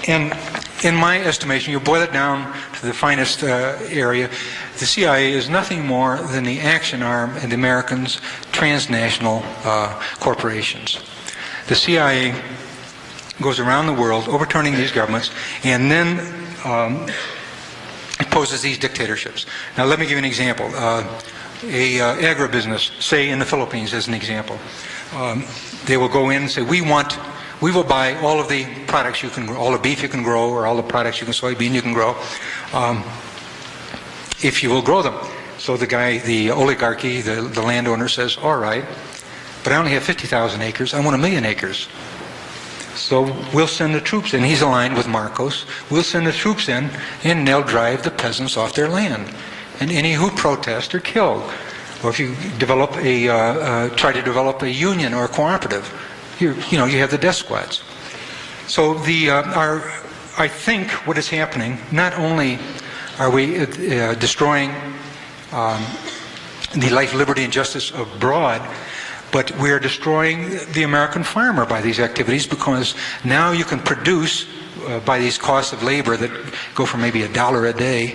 A: And in my estimation, you boil it down to the finest area, the CIA is nothing more than the action arm of the Americans' transnational corporations. The CIA goes around the world overturning these governments and then imposes these dictatorships. Now let me give you an example. Agribusiness, say in the Philippines as an example, they will go in and say, we will buy all of the products you can grow, all the beef you can grow, or all the products you can, soybean you can grow, if you will grow them. So the guy, the oligarchy, the landowner says, all right, but I only have 50,000 acres, I want 1,000,000 acres. So we'll send the troops in. He's aligned with Marcos. We'll send the troops in, and they'll drive the peasants off their land. And any who protest are killed. Or if you develop try to develop a union or a cooperative, you have the death squads. So I think what is happening, not only are we destroying the life, liberty, and justice abroad, but we are destroying the American farmer by these activities, because now you can produce, by these costs of labor that go from maybe $1 a day,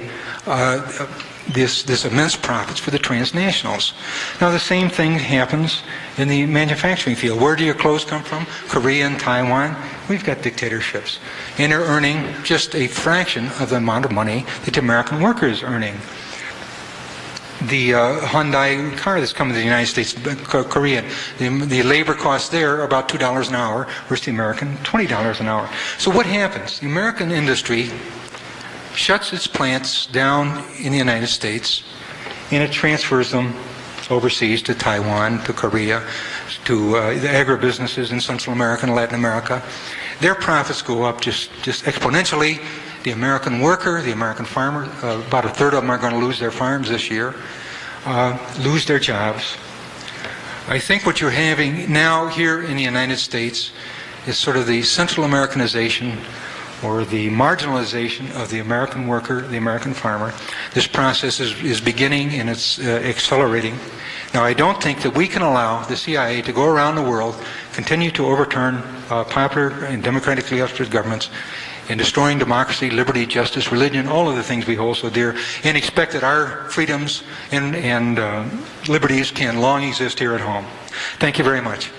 A: this immense profits for the transnationals. Now the same thing happens in the manufacturing field. Where do your clothes come from? Korea and Taiwan. We've got dictatorships. And they're earning just a fraction of the amount of money that the American worker is earning. The Hyundai car that's coming to the United States, Korean, the labor costs there are about $2 an hour versus the American $20 an hour. So what happens? The American industry shuts its plants down in the United States, and it transfers them overseas to Taiwan, to Korea, to the agribusinesses in Central America and Latin America. Their profits go up just exponentially. The American worker, the American farmer, about a third of them are going to lose their farms this year. lose their jobs. I think what you're having now here in the United States is sort of the Central Americanization or the marginalization of the American worker, the American farmer. This process is beginning and it's accelerating. Now, I don't think that we can allow the CIA to go around the world, continue to overturn popular and democratically elected governments, and destroying democracy, liberty, justice, religion, all of the things we hold so dear, and expect that our freedoms and liberties can long exist here at home. Thank you very much.